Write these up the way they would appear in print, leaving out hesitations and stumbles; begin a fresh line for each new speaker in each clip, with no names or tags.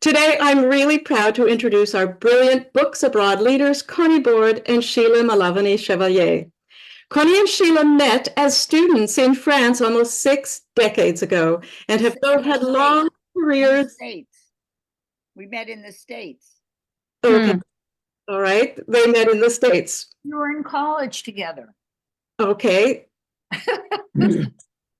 Today, I'm really proud to introduce our brilliant Books Abroad leaders, Connie Board and Sheila Malavany Chevalier. Connie and Sheila met as students in France almost 6 decades ago and have both had long careers.
We met in the States.
Okay. All right. They met in the States.
We were in college together.
Okay.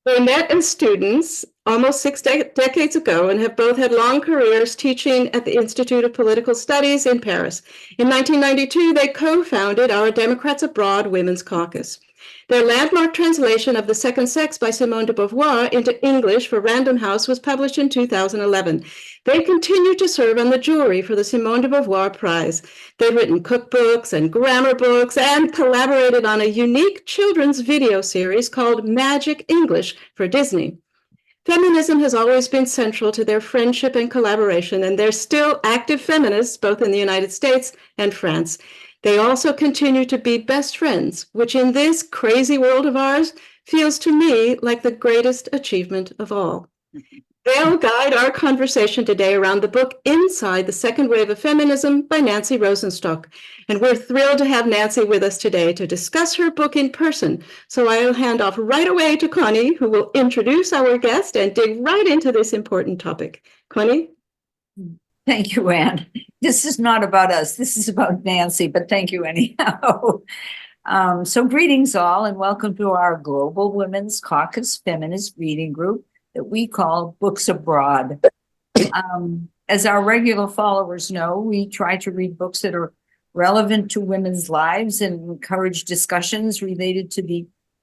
They met as students almost 6 decades ago and have both had long careers teaching at the Institute of Political Studies in Paris. In 1992, they co-founded our Democrats Abroad Women's Caucus. Their landmark translation of The Second Sex by Simone de Beauvoir into English for Random House was published in 2011. They continue to serve on the jury for the Simone de Beauvoir Prize. They've written cookbooks and grammar books and collaborated on a unique children's video series called Magic English for Disney. Feminism has always been central to their friendship and collaboration, and they're still active feminists both in the United States and France. They also continue to be best friends, which in this crazy world of ours feels to me like the greatest achievement of all. They'll guide our conversation today around the book Inside the Second Wave of Feminism by Nancy Rosenstock. And we're thrilled to have Nancy with us today to discuss her book in person. So I'll hand off right away to Connie, who will introduce our guest and dig right into this important topic. Connie?
Thank you, Anne. This is not about us. This is about Nancy, but thank you anyhow. So greetings all, and welcome to our Global Women's Caucus Feminist Reading Group that we call Books Abroad. As our regular followers know, we try to read books that are relevant to women's lives and encourage discussions related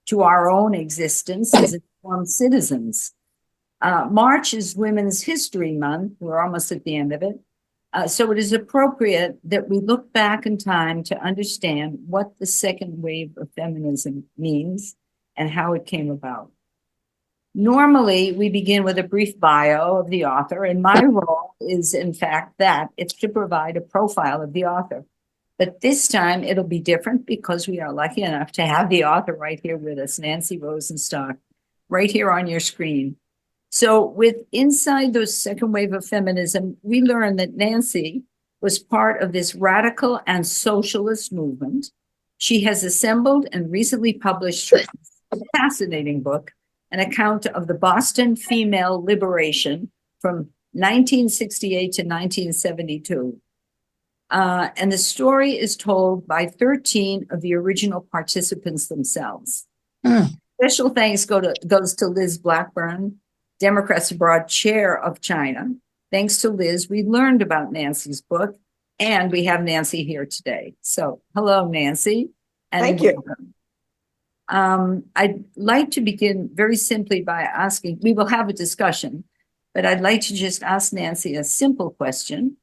to our own existence as informed citizens. March is Women's History Month. We're almost at the end of it. So it is appropriate that we look back in time to understand what the second wave of feminism means and how it came about. Normally, we begin with a brief bio of the author, and my role is, in fact, it's to provide a profile of the author. But this time, it'll be different because we are lucky enough to have the author right here with us, Nancy Rosenstock, right here on your screen. So with Inside the Second Wave of Feminism, we learned that Nancy was part of this radical and socialist movement. She has assembled and recently published a fascinating book, an account of the Boston female liberation from 1968 to 1972. And the story is told by 13 of the original participants themselves. Special thanks goes to Liz Blackburn, Democrats Abroad chair of China. Thanks to Liz, we learned about Nancy's book, and we have Nancy here today. So hello, Nancy. And
thank you.
I'd like to begin very simply by asking, we will have a discussion, but I'd like to just ask Nancy a simple question.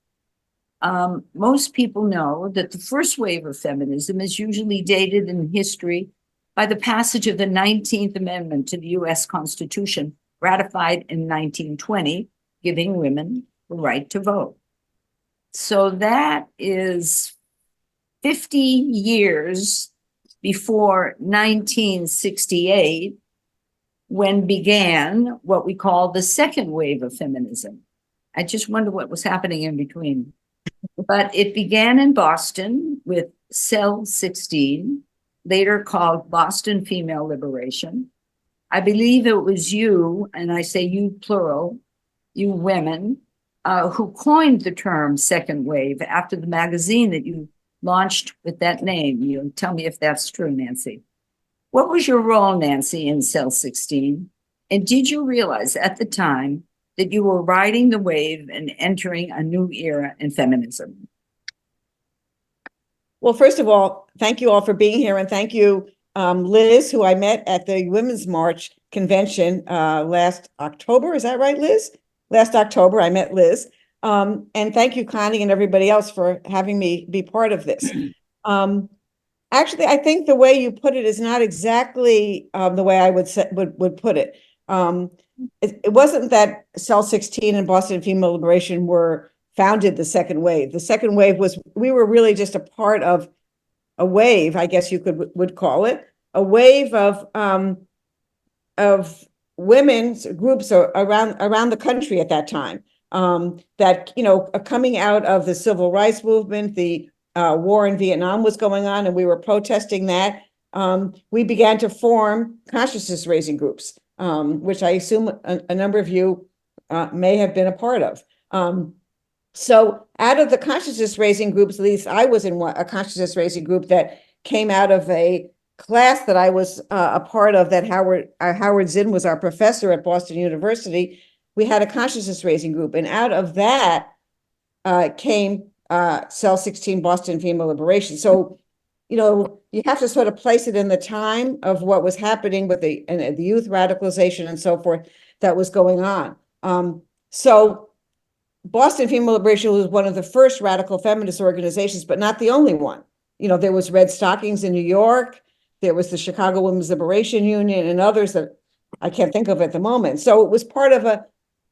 Most people know that the first wave of feminism is usually dated in history by the passage of the 19th Amendment to the US Constitution, ratified in 1920, giving women the right to vote. So that is 50 years before 1968, when began what we call the second wave of feminism. I just wonder what was happening in between. But it began in Boston with Cell 16, later called Boston Female Liberation. I believe it was you, and I say you plural, you women, who coined the term second wave after the magazine that you launched with that name. You tell me if that's true, Nancy. What was your role, Nancy, in Cell 16? And did you realize at the time that you were riding the wave and entering a new era in feminism?
Well, first of all, thank you all for being here, and thank you, Liz, who I met at the Women's March convention last October. Is that right, Liz? Last October, I met Liz. And thank you, Connie, and everybody else for having me be part of this. Actually, I think the way you put it is not exactly the way I would put it. It wasn't that Cell 16 and Boston Female Liberation were founded the second wave. The second wave was, we were really just a part of a wave, I guess you would call it, a wave of women's groups around the country at that time. that, coming out of the civil rights movement, the war in Vietnam was going on, and we were protesting that. We began to form consciousness raising groups, which I assume a number of you may have been a part of. So out of the consciousness raising groups, at least I was in a consciousness raising group that came out of a class that I was a part of, that Howard Zinn was our professor at Boston University. We had a consciousness raising group, and out of that came Cell 16 Boston Female Liberation. So, you have to sort of place it in the time of what was happening with the youth radicalization and so forth that was going on. So Boston Female Liberation was one of the first radical feminist organizations, but not the only one. There was Red Stockings in New York. There was the Chicago Women's Liberation Union and others that I can't think of at the moment. So it was part of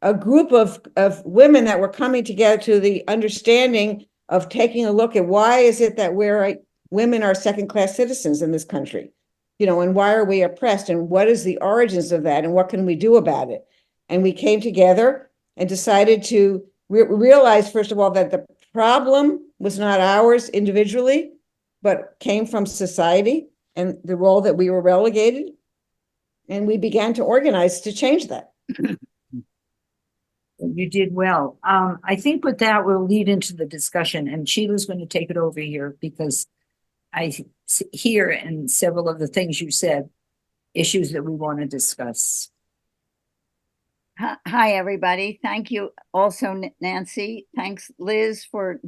a group of women that were coming together to the understanding of taking a look at why is it that women are second-class citizens in this country, and why are we oppressed, and what is the origins of that, and what can we do about it? And we came together and decided to realize, first of all, that the problem was not ours individually, but came from society and the role that we were relegated. And we began to organize to change that.
You did well. I think with that, we'll lead into the discussion, and Sheila's going to take it over here, because I hear in several of the things you said, issues that we want to discuss.
Hi, everybody. Thank you also, Nancy. Thanks, Liz, for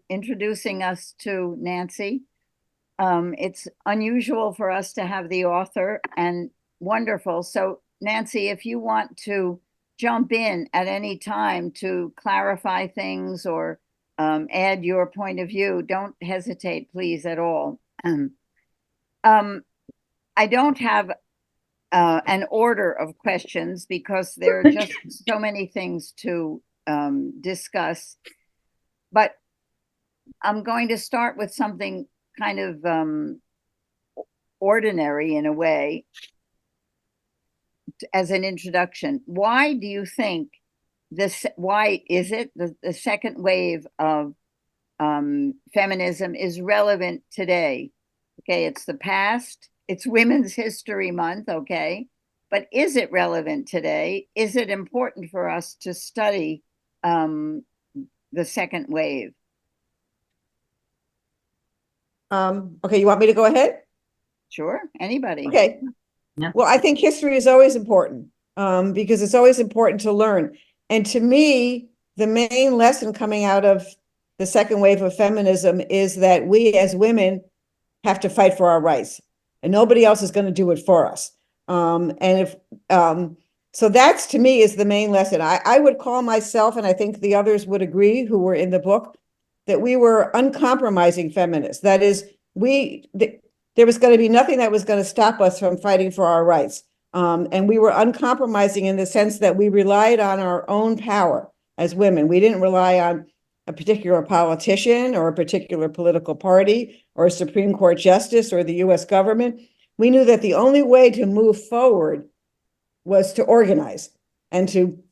introducing us to Nancy. It's unusual for us to have the author, and wonderful. So, Nancy, if you want to jump in at any time to clarify things or add your point of view, don't hesitate, please, at all. I don't have an order of questions because there are just so many things to discuss. But I'm going to start with something kind of ordinary in a way as an introduction. Why do you think why is it the second wave of feminism is relevant today? Okay, it's the past. It's Women's History Month, okay? But is it relevant today? Is it important for us to study the second wave?
Okay, you want me to go ahead?
Sure, anybody.
Okay.
Yeah.
Well, I think history is always important because it's always important to learn. And to me, the main lesson coming out of the second wave of feminism is that we as women have to fight for our rights. And nobody else is going to do it for us. So that's, to me, is the main lesson. I would call myself, and I think the others would agree who were in the book, that we were uncompromising feminists. That is, there was going to be nothing that was going to stop us from fighting for our rights. And we were uncompromising in the sense that we relied on our own power as women. We didn't rely on a particular politician or a particular political party or a Supreme Court justice or the US government. We knew that the only way to move forward was to organize and to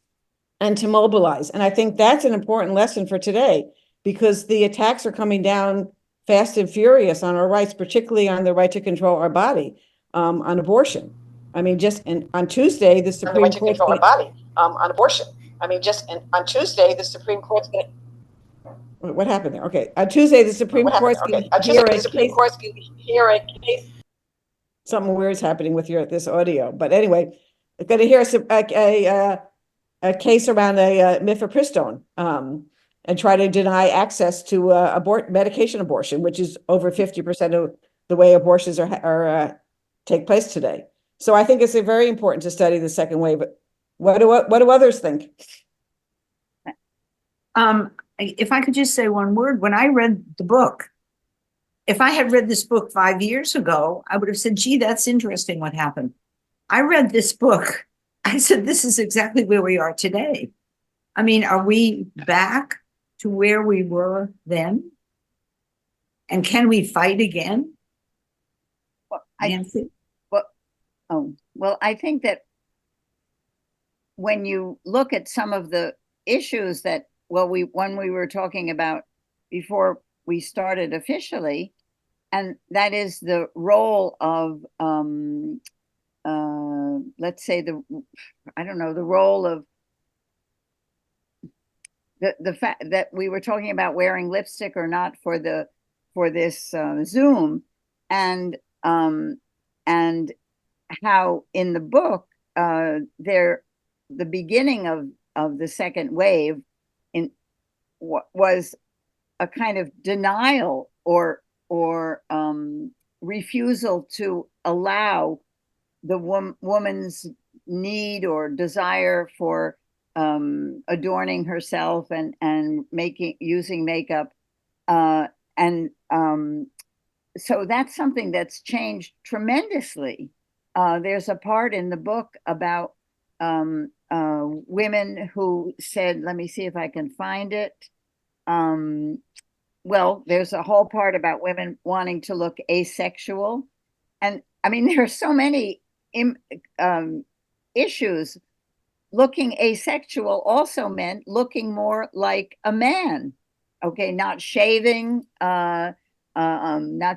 mobilize. And I think that's an important lesson for today, because the attacks are coming down fast and furious on our rights, particularly on the right to control our body, on abortion. I mean, on Tuesday, the Supreme Court's going to on abortion. I mean, on Tuesday, the Supreme Court's going to. What happened there? Okay. On Tuesday, the Supreme Court's going to hear a case. Something weird's happening with this audio. But anyway, it's going to hear a case around a mifepristone and try to deny access to medication abortion, which is over 50% of the way abortions take place today. So I think it's very important to study the second wave. What do others think?
If I could just say one word, when I read the book, if I had read this book 5 years ago, I would have said, gee, that's interesting what happened. I read this book. I said, this is exactly where we are today. I mean, are we back to where we were then? And can we fight again? Nancy?
Well, I think that when you look at some of the issues that, well, when we were talking about before we started officially, and that is the role of, let's say I don't know, the role of the fact that we were talking about wearing lipstick or not for this Zoom, and and how in the book the beginning of the second wave in was a kind of denial or refusal to allow the woman's need or desire for adorning herself and using makeup, and so that's something that's changed tremendously. There's a part in the book about women who said, let me see if I can find it. Well, there's a whole part about women wanting to look asexual. And I mean, there are so many issues. Looking asexual also meant looking more like a man. Okay, not shaving, not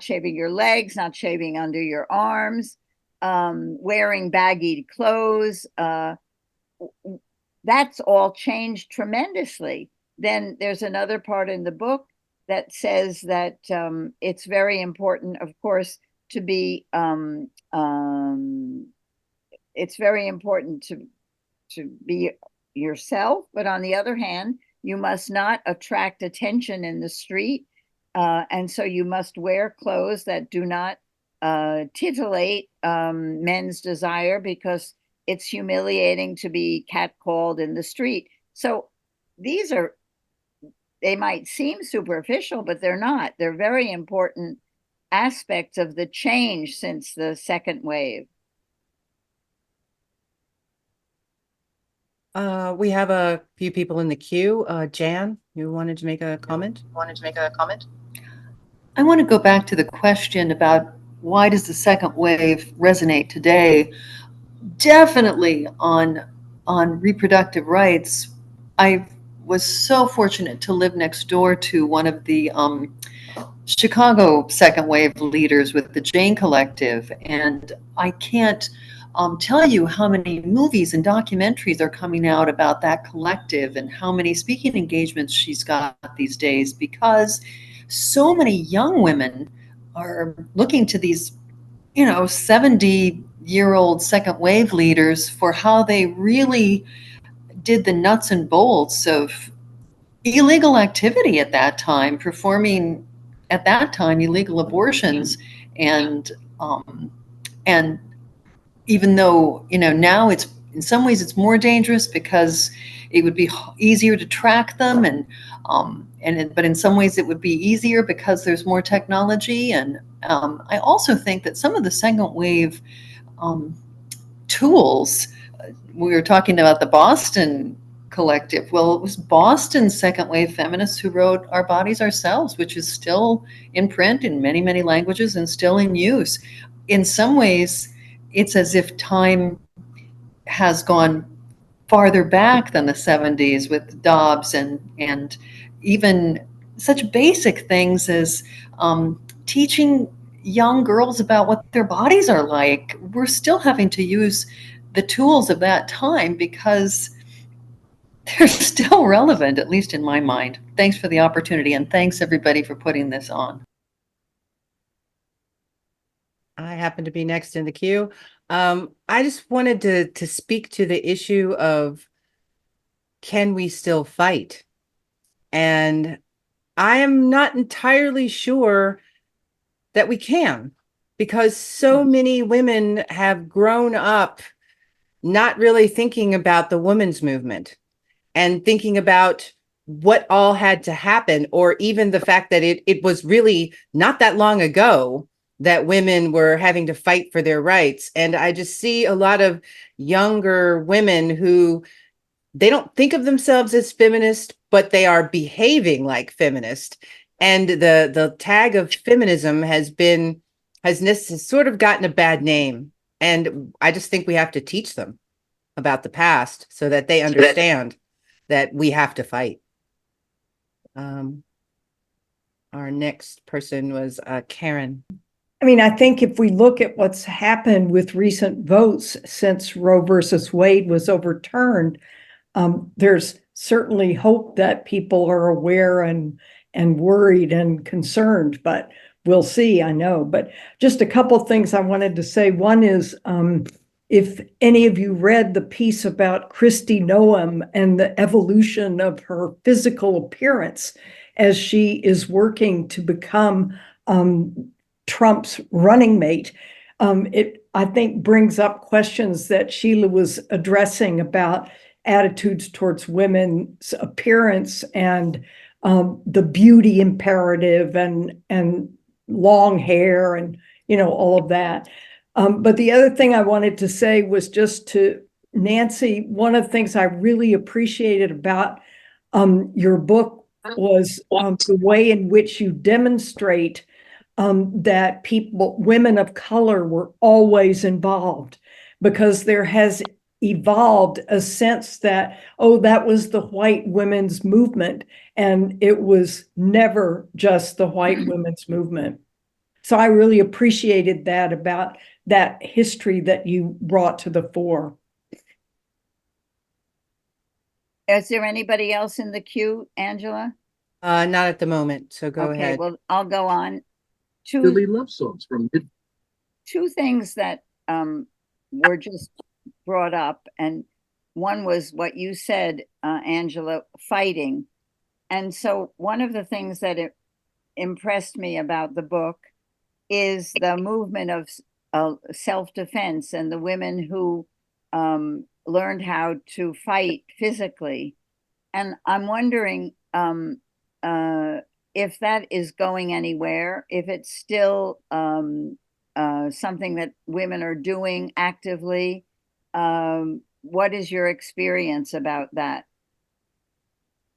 shaving your legs, not shaving under your arms, wearing baggy clothes. That's all changed tremendously. Then there's another part in the book that says that it's very important, of course, to be, it's very important to be yourself, but on the other hand, you must not attract attention in the street. And so you must wear clothes that do not titillate men's desire, because it's humiliating to be catcalled in the street. So they might seem superficial, but they're not. They're very important aspects of the change since the second wave.
We have a few people in the queue. Jan, you wanted to make a comment?
I want to go back to the question about why does the second wave resonate today? Definitely on reproductive rights. I was so fortunate to live next door to one of the Chicago second wave leaders with the Jane Collective, and I can't tell you how many movies and documentaries are coming out about that collective and how many speaking engagements she's got these days, because so many young women are looking to these 70-year-old second wave leaders for how they really did the nuts and bolts of illegal activity at that time, performing at that time illegal abortions, and even though now it's in some ways it's more dangerous because it would be easier to track them, but in some ways it would be easier because there's more technology. And I also think that some of the second wave tools, we were talking about the Boston collective. Well, it was Boston's second wave feminists who wrote Our Bodies Ourselves, which is still in print in many, many languages and still in use. In some ways, it's as if time has gone farther back than the 70s with Dobbs and even such basic things as teaching young girls about what their bodies are like. We're still having to use the tools of that time because they're still relevant, at least in my mind. Thanks for the opportunity, and thanks everybody for putting this on.
I happen to be next in the queue. I just wanted to speak to the issue of, can we still fight? And I am not entirely sure that we can, because so many women have grown up not really thinking about the women's movement and thinking about what all had to happen, or even the fact that it was really not that long ago that women were having to fight for their rights. And I just see a lot of younger women who, they don't think of themselves as feminist, but they are behaving like feminist. And the tag of feminism has sort of gotten a bad name. And I just think we have to teach them about the past so that they understand that we have to fight. Our next person was Karen.
I mean, I think if we look at what's happened with recent votes since Roe versus Wade was overturned, there's certainly hope that people are aware and worried and concerned, but we'll see, I know. But just a couple things I wanted to say. One is, if any of you read the piece about Kristi Noem and the evolution of her physical appearance as she is working to become Trump's running mate, it, I think, brings up questions that Sheila was addressing about attitudes towards women's appearance and the beauty imperative and long hair and, you know, all of that. But the other thing I wanted to say was just to Nancy, one of the things I really appreciated about your book was the way in which you demonstrate that women of color were always involved, because there has evolved a sense that, oh, that was the white women's movement, and it was never just the white women's movement. So I really appreciated that about that history that you brought to the fore.
Is there anybody else in the queue, Angela?
Not at the moment, so go
Okay,
ahead.
well, I'll go on.
Silly love songs from
Two things that were just brought up, and one was what you said, Angela, fighting. And so one of the things that impressed me about the book is the movement of self-defense and the women who learned how to fight physically. And I'm wondering if that is going anywhere, if it's still something that women are doing actively. What is your experience about that?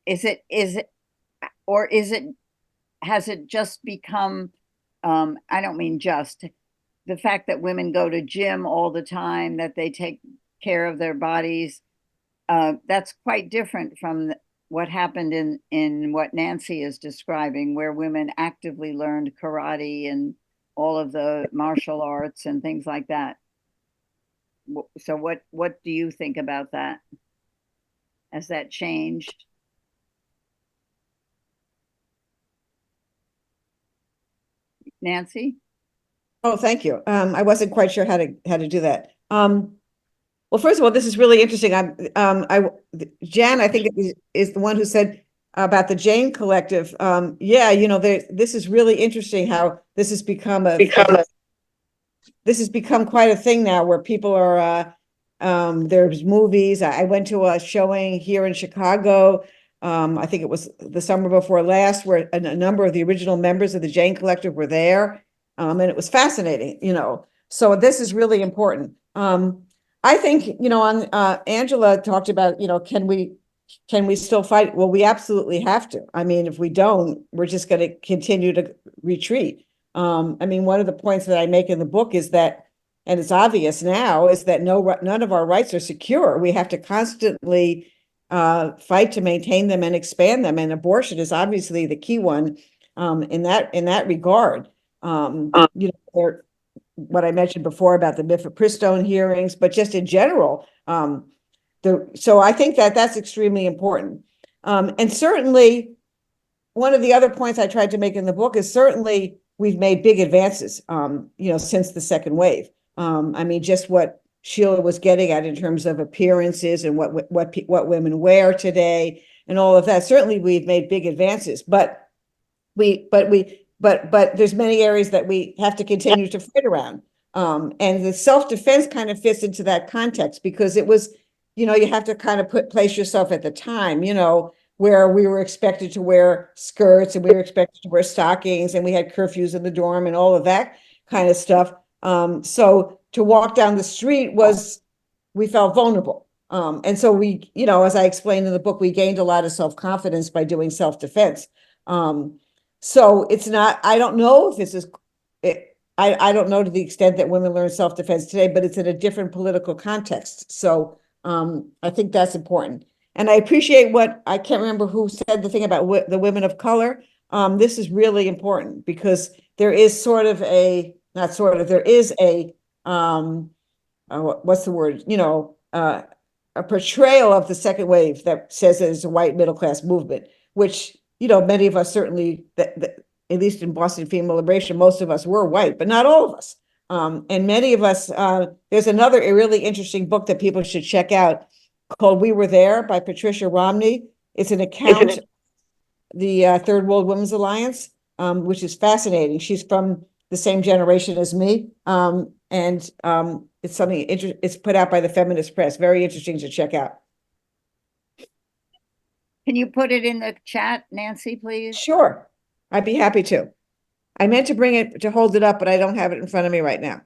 Is it, or has it just become, I don't mean just, the fact that women go to gym all the time, that they take care of their bodies, that's quite different from what happened in what Nancy is describing, where women actively learned karate and all of the martial arts and things like that. So what do you think about that? Has that changed? Nancy?
Oh, thank you. I wasn't quite sure how to do that. Well, first of all, this is really interesting. Jan, I think is the one who said about the Jane Collective. Yeah, you know, this is really interesting how this has become this has become quite a thing now, where people are there's movies. I went to a showing here in Chicago. I think it was the summer before last, where a number of the original members of the Jane Collective were there. And it was fascinating, you know. So this is really important. I think, you know, Angela talked about, you know, can we still fight? Well, we absolutely have to. I mean, if we don't, we're just going to continue to retreat. I mean, one of the points that I make in the book is that, and it's obvious now, is that none of our rights are secure. We have to constantly fight to maintain them and expand them. And abortion is obviously the key one in that regard. You know, what I mentioned before about the mifepristone hearings, but just in general. So I think that that's extremely important. And certainly, one of the other points I tried to make in the book is certainly we've made big advances, you know, since the second wave. I mean, just what Sheila was getting at in terms of appearances and what women wear today and all of that. Certainly, we've made big advances, but there's many areas that we have to continue to fight around. And the self-defense kind of fits into that context, because it was, you know, you have to kind of place yourself at the time, you know, where we were expected to wear skirts and we were expected to wear stockings and we had curfews in the dorm and all of that kind of stuff. So to walk down the street we felt vulnerable. And so we, you know, as I explained in the book, we gained a lot of self-confidence by doing self-defense. So it's not, I don't know if this is, I don't know to the extent that women learn self-defense today, but it's in a different political context. So I think that's important. And I appreciate what, I can't remember who said the thing about the women of color. This is really important because there is sort of a, not sort of, there is a, what's the word, a portrayal of the second wave that says it is a white middle class movement, which, many of us certainly, at least in Boston Female Liberation, most of us were white, but not all of us. And many of us, there's another really interesting book that people should check out called We Were There by Patricia Romney. It's an account of the Third World Women's Alliance, which is fascinating. She's from the same generation as me. And it's something, it's put out by the Feminist Press. Very interesting to check out.
Can you put it in the chat, Nancy, please?
Sure, I'd be happy to. I meant to bring it, to hold it up, but I don't have it in front of me right now.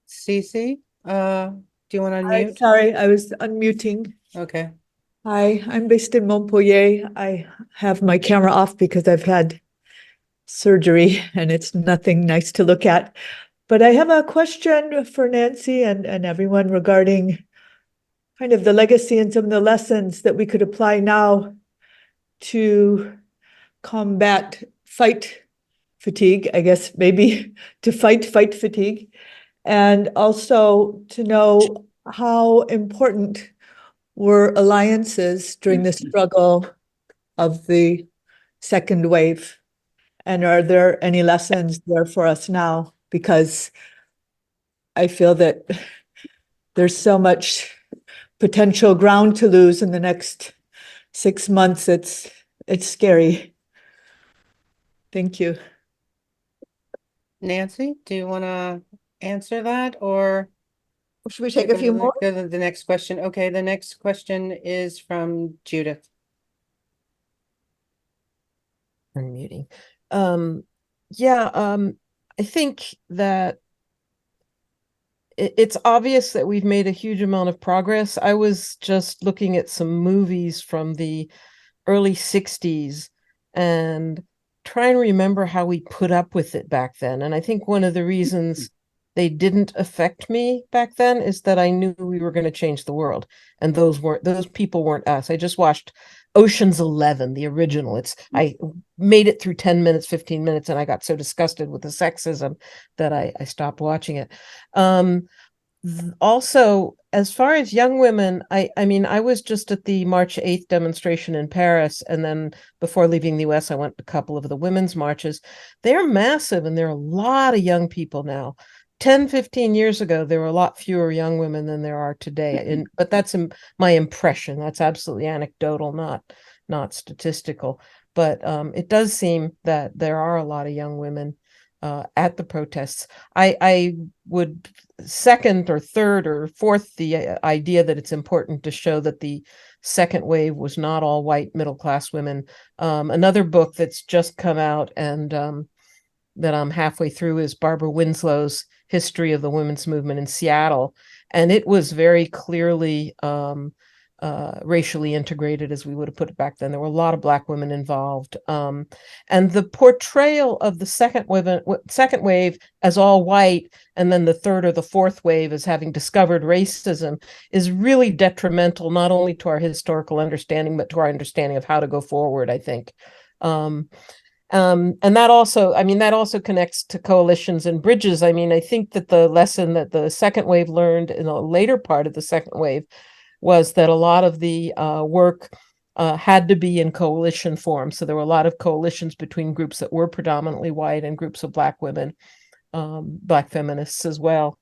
Cece, do you want to unmute?
Sorry, I was unmuting.
Okay.
Hi, I'm based in Montpellier. I have my camera off because I've had surgery and it's nothing nice to look at. But I have a question for Nancy and everyone regarding kind of the legacy and some of the lessons that we could apply now to combat fight fatigue, I guess maybe to fight fatigue, and also to know how important were alliances during the struggle of the second wave. And are there any lessons there for us now? Because I feel that there's so much potential ground to lose in the next 6 months. It's scary. Thank you.
Nancy, do you want to answer that, or
should we take a few more?
Go to the next question. Okay, the next question is from Judith.
Unmuting. I think that it's obvious that we've made a huge amount of progress. I was just looking at some movies from the early 60s and trying to remember how we put up with it back then. And I think one of the reasons they didn't affect me back then is that I knew we were going to change the world. And those people weren't us. I just watched Ocean's 11, the original. I made it through 10 minutes, 15 minutes, and I got so disgusted with the sexism that I stopped watching it. Also, as far as young women, I mean, I was just at the March 8th demonstration in Paris, and then before leaving the US, I went to a couple of the women's marches. They're massive, and there are a lot of young people now. 10, 15 years ago, there were a lot fewer young women than there are today. But that's my impression. That's absolutely anecdotal, not statistical. But it does seem that there are a lot of young women at the protests. I would second or third or fourth the idea that it's important to show that the second wave was not all white middle-class women. Another book that's just come out and that I'm halfway through is Barbara Winslow's History of the Women's Movement in Seattle. And it was very clearly racially integrated, as we would have put it back then. There were a lot of Black women involved. And the portrayal of the second wave as all white, and then the third or the fourth wave as having discovered racism, is really detrimental, not only to our historical understanding, but to our understanding of how to go forward, I think. And that also connects to coalitions and bridges. I mean, I think that the lesson that the second wave learned in the later part of the second wave was that a lot of the work had to be in coalition form. So there were a lot of coalitions between groups that were predominantly white and groups of Black women, Black feminists as well.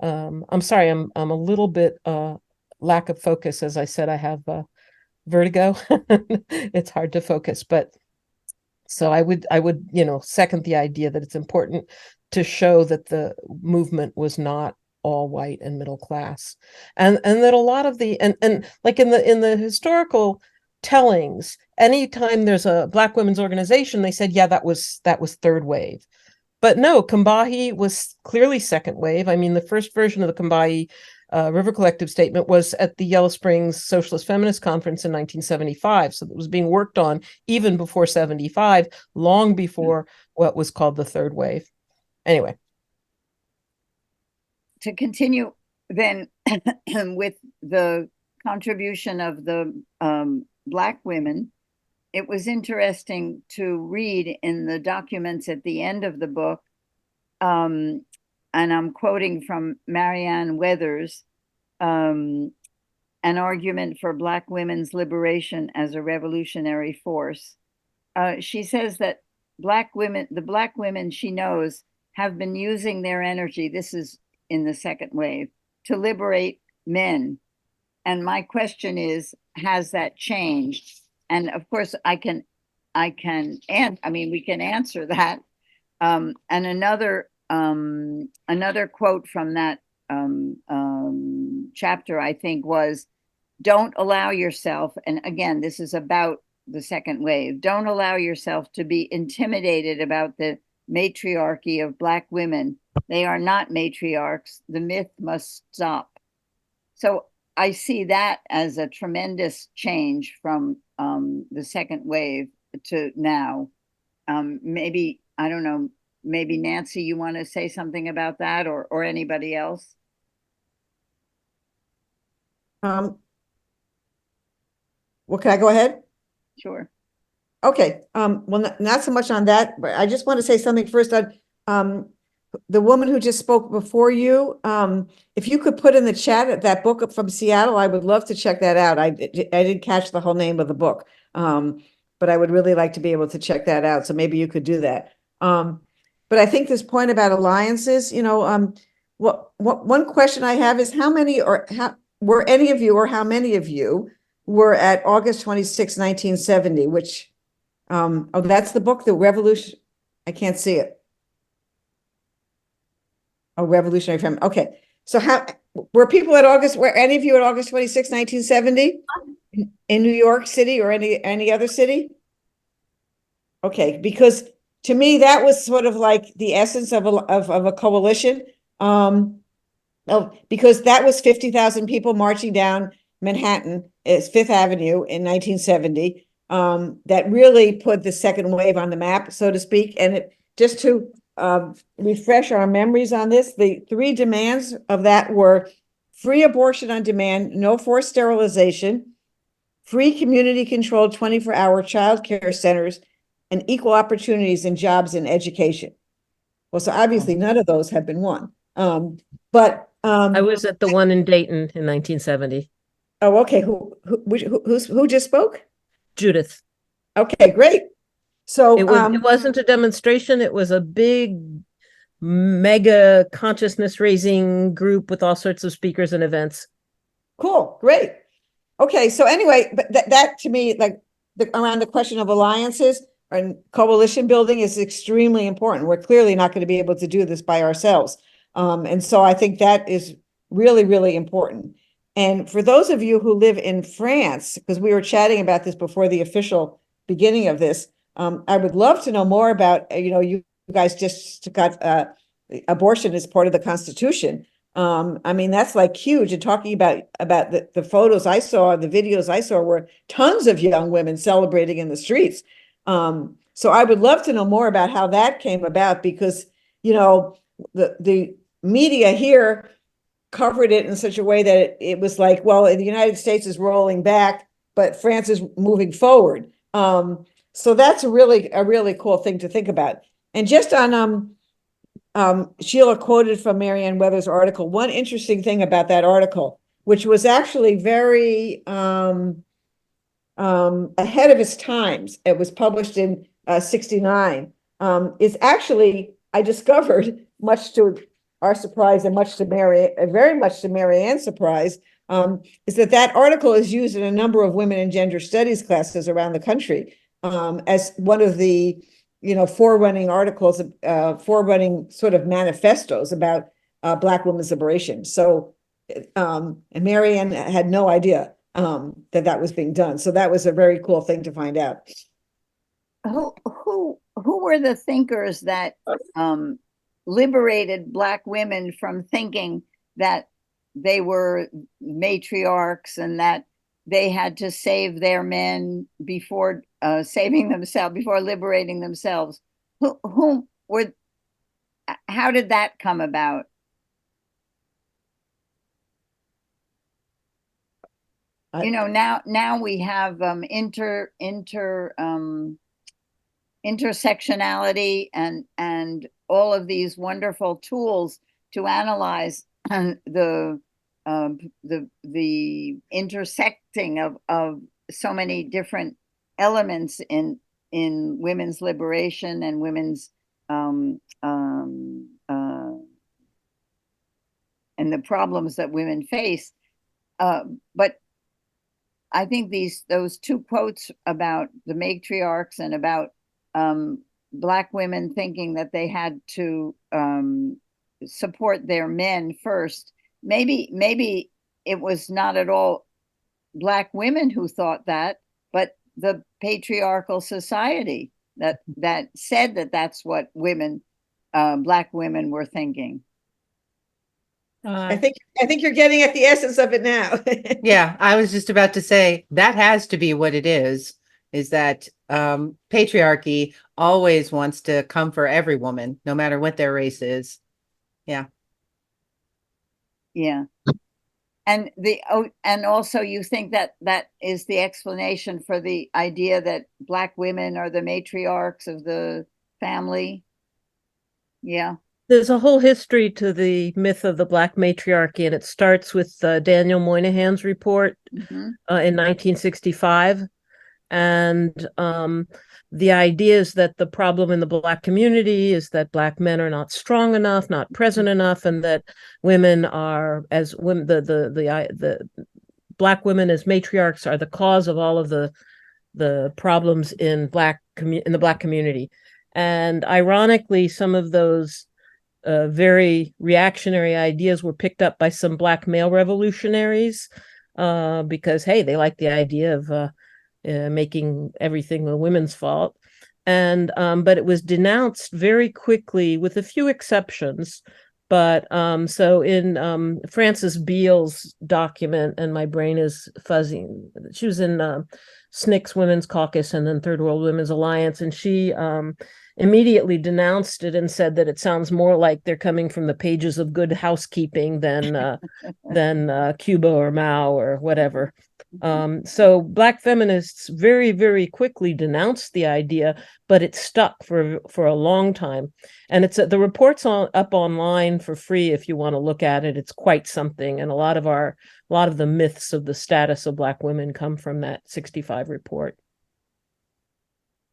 I'm sorry, I'm a little bit lack of focus. As I said, I have vertigo. It's hard to focus, but so I would, second the idea that it's important to show that the movement was not all white and middle class, and that a lot of the and like in the historical tellings, anytime there's a Black women's organization, they said, yeah, that was third wave. But no, Combahee was clearly second wave. I mean, the first version of the Combahee River Collective statement was at the Yellow Springs Socialist Feminist Conference in 1975. So it was being worked on even before 75, long before what was called the third wave. Anyway.
To continue then with the contribution of the Black women, it was interesting to read in the documents at the end of the book, and I'm quoting from Marianne Weathers, an argument for Black women's liberation as a revolutionary force. She says that the Black women she knows have been using their energy, this is in the second wave, to liberate men. And my question is, has that changed? And of course, we can answer that. And another quote from that chapter, I think, was, don't allow yourself, and again, this is about the second wave, don't allow yourself to be intimidated about the matriarchy of Black women. They are not matriarchs. The myth must stop. So I see that as a tremendous change from the second wave to now. Maybe, I don't know, maybe Nancy, you want to say something about that, or anybody else?
Well, can I go ahead?
Sure.
Okay, well, not so much on that, but I just want to say something first on the woman who just spoke before you. If you could put in the chat that book from Seattle, I would love to check that out. I didn't catch the whole name of the book, but I would really like to be able to check that out. So maybe you could do that. But I think this point about alliances, what one question I have is how many or how were any of you or how many of you were at August 26, 1970, which oh, that's the book, The Revolution. I can't see it. Oh, Revolutionary Feminist. Okay. So how were people at August, were any of you at August 26, 1970 in New York City or any other city? Okay, because to me, that was sort of like the essence of a coalition. Because that was 50,000 people marching down Manhattan, it's Fifth Avenue in 1970. That really put the second wave on the map, so to speak. And it just to refresh our memories on this, the three demands of that were free abortion on demand, no forced sterilization, free community-controlled 24-hour child care centers, and equal opportunities in jobs and education. Well, so obviously none of those have been won.
I was at the one in Dayton in 1970.
Oh, okay. Who just spoke?
Judith.
Okay, great. So
it wasn't a demonstration. It was a big, mega consciousness raising group with all sorts of speakers and events.
Cool, great. Okay, so anyway, but that to me, like around the question of alliances and coalition building is extremely important. We're clearly not going to be able to do this by ourselves. And so I think that is really, really important. And for those of you who live in France, because we were chatting about this before the official beginning of this, I would love to know more about, you guys just got abortion as part of the Constitution. I mean, that's like huge. And talking about the photos I saw, the videos I saw were tons of young women celebrating in the streets. So I would love to know more about how that came about because, the media here covered it in such a way that it was like, well, the United States is rolling back, but France is moving forward. So that's a really cool thing to think about. And just on Sheila quoted from Marianne Weathers' article. One interesting thing about that article, which was actually very ahead of its times, it was published in 69, is actually, I discovered, much to our surprise and very much to Marianne's surprise, is that article is used in a number of women and gender studies classes around the country as one of the forerunning articles, forerunning sort of manifestos about Black women's liberation. So, and Marianne had no idea that was being done. So that was a very cool thing to find out.
Who were the thinkers that liberated Black women from thinking that they were matriarchs and that they had to save their men before saving themselves, before liberating themselves? How did that come about? you know, now we have intersectionality and all of these wonderful tools to analyze the intersecting of so many different elements in women's liberation and women's and the problems that women face. But I think those two quotes about the matriarchs and about Black women thinking that they had to support their men first. Maybe it was not at all Black women who thought that, but the patriarchal society that said that that's what women, Black women, were thinking.
I think you're getting at the essence of it now.
Yeah, I was just about to say that has to be what it is that patriarchy always wants to come for every woman, no matter what their race is. Yeah.
Yeah. And also you think that is the explanation for the idea that Black women are the matriarchs of the family. Yeah.
There's a whole history to the myth of the Black matriarchy, and it starts with Daniel Moynihan's report in 1965. And the idea is that the problem in the Black community is that Black men are not strong enough, not present enough, and that women are, as women, the Black women as matriarchs are the cause of all of the problems in the Black community. And ironically, some of those very reactionary ideas were picked up by some Black male revolutionaries because, hey, they like the idea of making everything a women's fault. And but it was denounced very quickly with a few exceptions. But so in Frances Beale's document, and my brain is fuzzy, she was in SNCC's Women's Caucus and then Third World Women's Alliance, and she immediately denounced it and said that it sounds more like they're coming from the pages of Good Housekeeping than Cuba or Mao or whatever. So Black feminists very, very quickly denounced the idea, but it stuck for a long time. And it's the report's up online for free if you want to look at it. It's quite something, and a lot of the myths of the status of Black women come from that 65 report.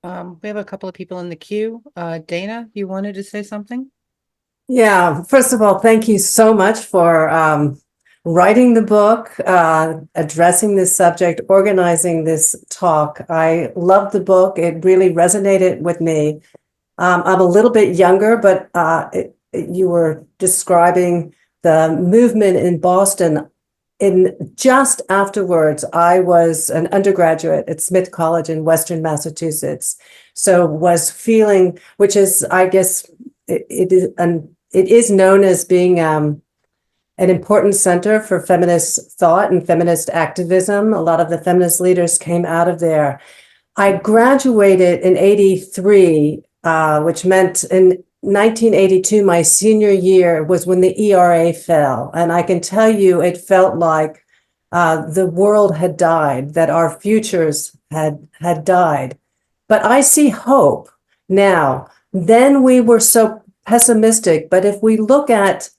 We have a couple of people in the queue. Dana, you wanted to say something?
Yeah, first of all, thank you so much for writing the book, addressing this subject, organizing this talk. I love the book. It really resonated with me. I'm a little bit younger, but you were describing the movement in Boston. Just afterwards, I was an undergraduate at Smith College in Western Massachusetts. So was feeling, which is, I guess, it is known as being an important center for feminist thought and feminist activism. A lot of the feminist leaders came out of there. I graduated in '83, which meant in 1982, my senior year, was when the ERA fell. And I can tell you, it felt like the world had died, that our futures had died. But I see hope now. Then we were so pessimistic. But if we look at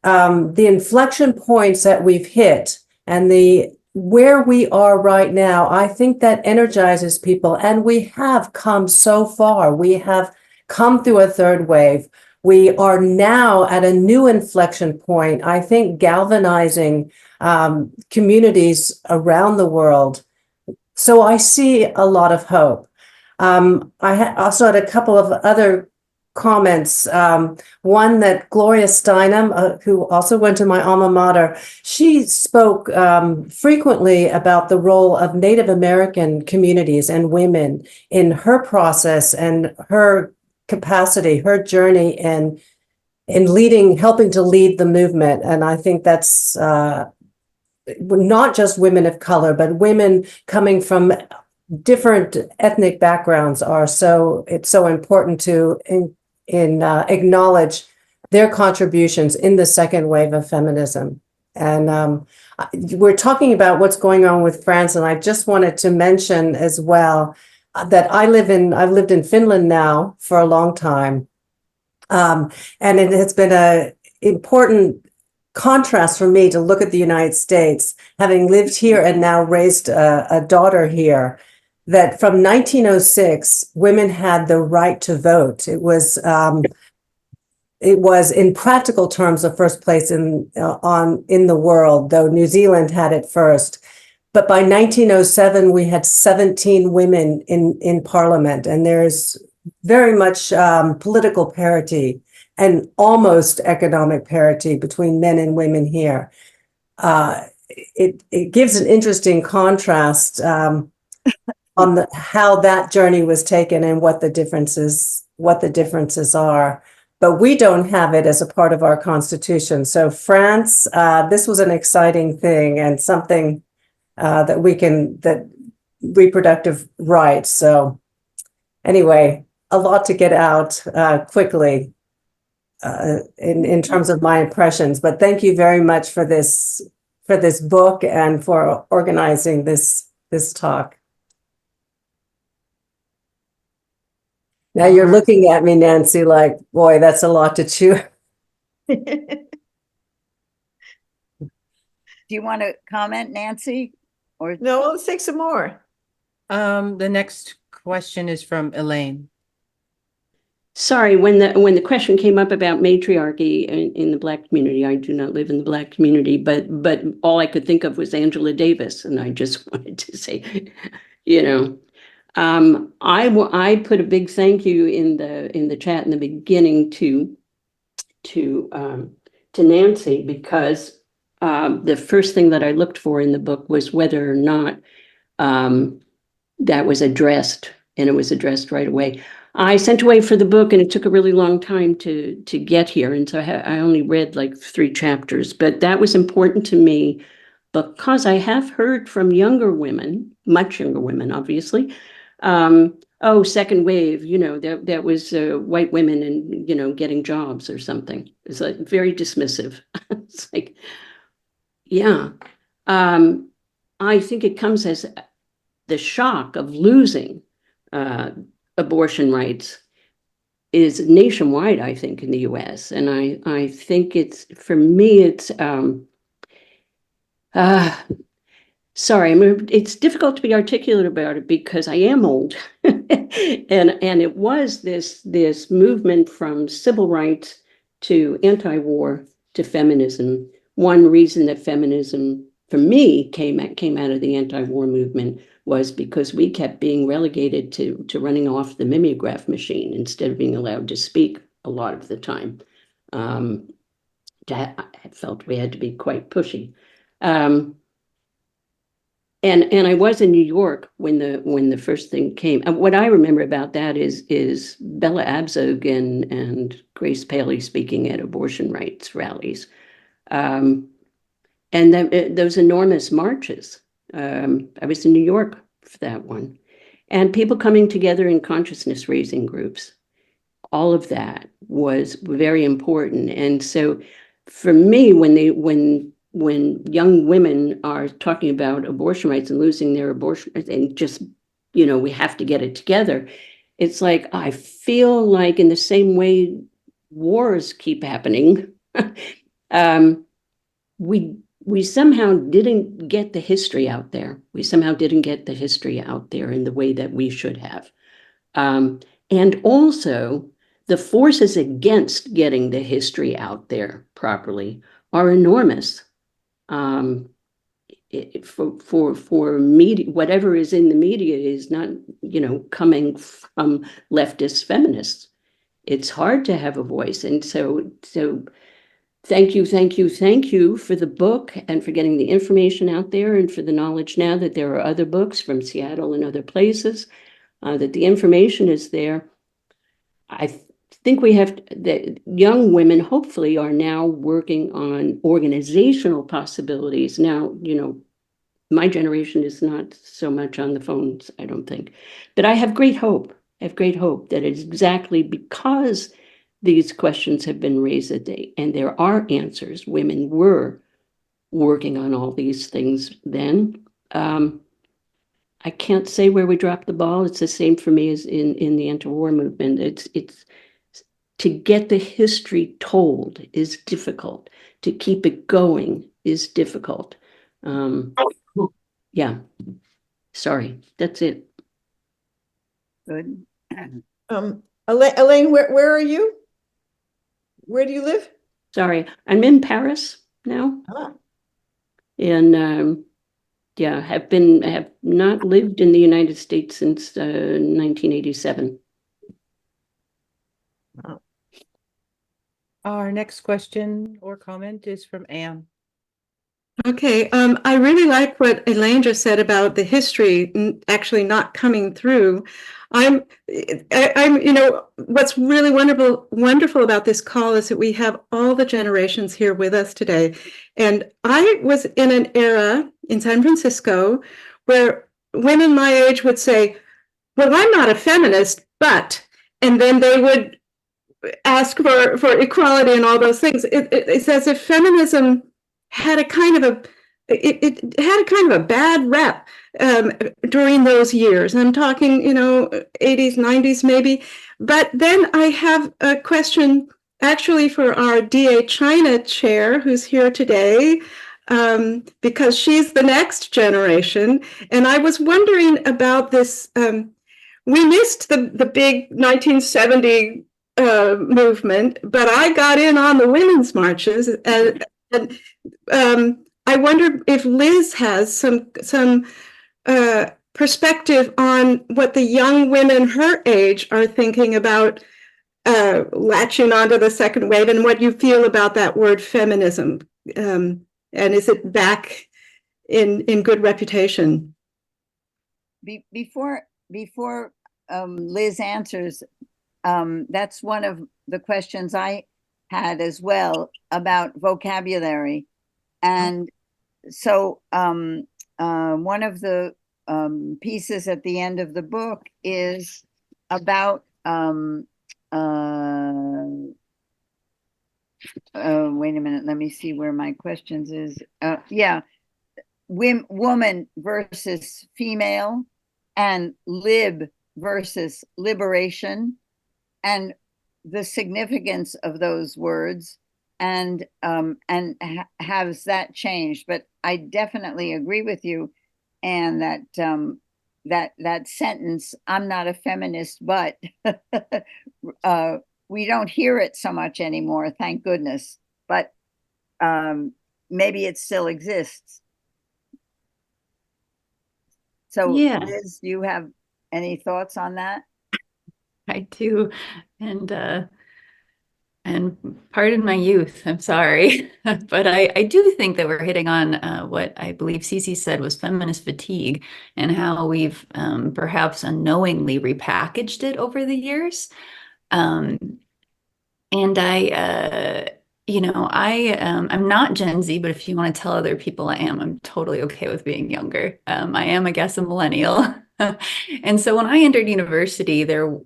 the inflection points that we've hit and where we are right now, I think that energizes people. And we have come so far. We have come through a third wave. We are now at a new inflection point, I think, galvanizing communities around the world. So I see a lot of hope. I also had a couple of other comments. One that Gloria Steinem, who also went to my alma mater, she spoke frequently about the role of Native American communities and women in her process and her capacity, her journey in helping to lead the movement. And I think that's not just women of color, but women coming from different ethnic backgrounds it's so important to acknowledge their contributions in the second wave of feminism. And we're talking about what's going on with France, and I just wanted to mention as well that I've lived in Finland now for a long time. And it has been a important contrast for me to look at the United States, having lived here and now raised a daughter here, that from 1906, women had the right to vote. It was in practical terms the first place in the world, though New Zealand had it first. But by 1907, we had 17 women in Parliament, and there's very much political parity and almost economic parity between men and women here. It gives an interesting contrast on how that journey was taken and what the differences are. But we don't have it as a part of our constitution. So France, this was an exciting thing and something that reproductive rights. So anyway, a lot to get out quickly in terms of my impressions. But thank you very much for this book and for organizing this talk. Now you're looking at me, Nancy, like, boy, that's a lot to chew.
Do you want to comment, Nancy? Or
No, let's take some more.
The next question is from Elaine.
Sorry, when the question came up about matriarchy in the Black community, I do not live in the Black community, but all I could think of was Angela Davis, and I just wanted to say, I put a big thank you in the chat in the beginning to Nancy, because the first thing that I looked for in the book was whether or not that was addressed, and it was addressed right away. I sent away for the book, and it took a really long time to get here, and so I only read like 3 chapters, but that was important to me because I have heard from younger women, much younger women, obviously. Second wave, that was white women and, getting jobs or something. It's like very dismissive. It's like, yeah. I think it comes as the shock of losing abortion rights is nationwide, I think, in the US. And I think for me, it's it's difficult to be articulate about it because I am old. and it was this movement from civil rights to anti-war to feminism. One reason that feminism, for me, came out of the anti-war movement was because we kept being relegated to running off the mimeograph machine instead of being allowed to speak a lot of the time. I felt we had to be quite pushy. And I was in New York when the first thing came. And what I remember about that is Bella Abzug and Grace Paley speaking at abortion rights rallies. And then those enormous marches. I was in New York for that one. And people coming together in consciousness raising groups. All of that was very important. And so for me, when young women are talking about abortion rights and losing their abortion and just, we have to get it together, it's like, I feel like in the same way wars keep happening, we somehow didn't get the history out there. We somehow didn't get the history out there in the way that we should have. And also, the forces against getting the history out there properly are enormous. For media, whatever is in the media is not, coming from leftist feminists. It's hard to have a voice. And so thank you for the book and for getting the information out there and for the knowledge now that there are other books from Seattle and other places, that the information is there. I think that young women hopefully are now working on organizational possibilities. Now, my generation is not so much on the phones, I don't think, but I have great hope. I have great hope that it's exactly because these questions have been raised and there are answers. Women were working on all these things then. I can't say where we dropped the ball. It's the same for me as in the anti-war movement. It's to get the history told is difficult. To keep it going is difficult. Yeah. Sorry, that's it.
Good.
Elaine, where are you? Where do you live?
Sorry, I'm in Paris now.
Ah.
And yeah, have not lived in the United States since 1987.
Wow.
Our next question or comment is from Anne.
Okay, I really like what Elaine just said about the history actually not coming through. I'm, what's really wonderful about this call is that we have all the generations here with us today. And I was in an era in San Francisco where women my age would say, well, I'm not a feminist, but, and then they would ask for equality and all those things. It's as if feminism had a kind of it had a kind of a bad rep during those years. I'm talking, 80s, 90s maybe. But then I have a question actually for our DA China chair who's here today, because she's the next generation. And I was wondering about this. We missed the big 1970 movement, but I got in on the women's marches, and I wonder if Liz has some perspective on what the young women her age are thinking about latching onto the second wave, and what you feel about that word feminism, and is it back in good reputation?
Before Liz answers, that's one of the questions I had as well about vocabulary. And so one of the pieces at the end of the book is about wait a minute, let me see where my questions is. Woman versus female, and lib versus liberation, and the significance of those words, and has that changed? But I definitely agree with you, and that sentence, "I'm not a feminist, but," we don't hear it so much anymore, thank goodness. But maybe it still exists. So,
Yeah,
Liz, do you have any thoughts on that?
I do. And pardon my youth, I'm sorry. But I do think that we're hitting on what I believe Cece said was feminist fatigue, and how we've perhaps unknowingly repackaged it over the years. And I'm not Gen Z, but if you want to tell other people I am, I'm totally okay with being younger. I am, I guess, a millennial. And so when I entered university, there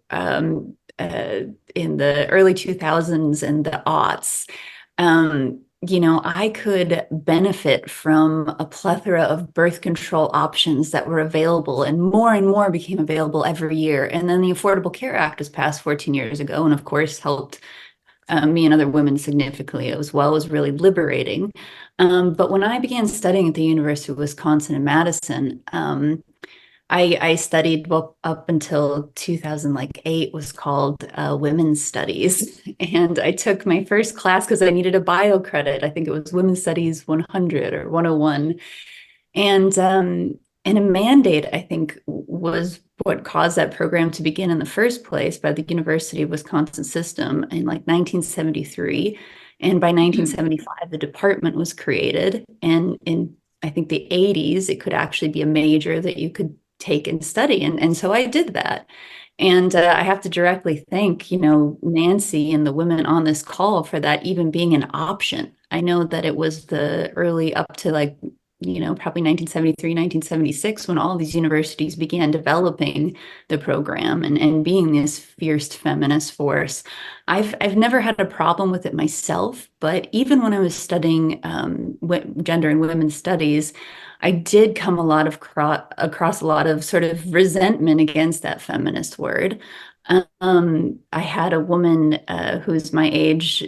in the early 2000s and the aughts, I could benefit from a plethora of birth control options that were available, and more became available every year. And then the Affordable Care Act was passed 14 years ago, and of course helped me and other women significantly as well. It was really liberating. But when I began studying at the University of Wisconsin in Madison, I studied what up until 2008 was called Women's Studies. And I took my first class because I needed a bio credit. I think it was Women's Studies 100 or 101. And a mandate, I think, was what caused that program to begin in the first place by the University of Wisconsin system in like 1973. And by 1975, the department was created. And in, I think, the 80s, it could actually be a major that you could take and study. And so I did that. And I have to directly thank, Nancy and the women on this call for that even being an option. I know that it was the early up to like probably 1973, 1976, when all these universities began developing the program and being this fierce feminist force. I've never had a problem with it myself, but even when I was studying gender and women's studies, I did come across a lot of sort of resentment against that feminist word. I had a woman who's my age,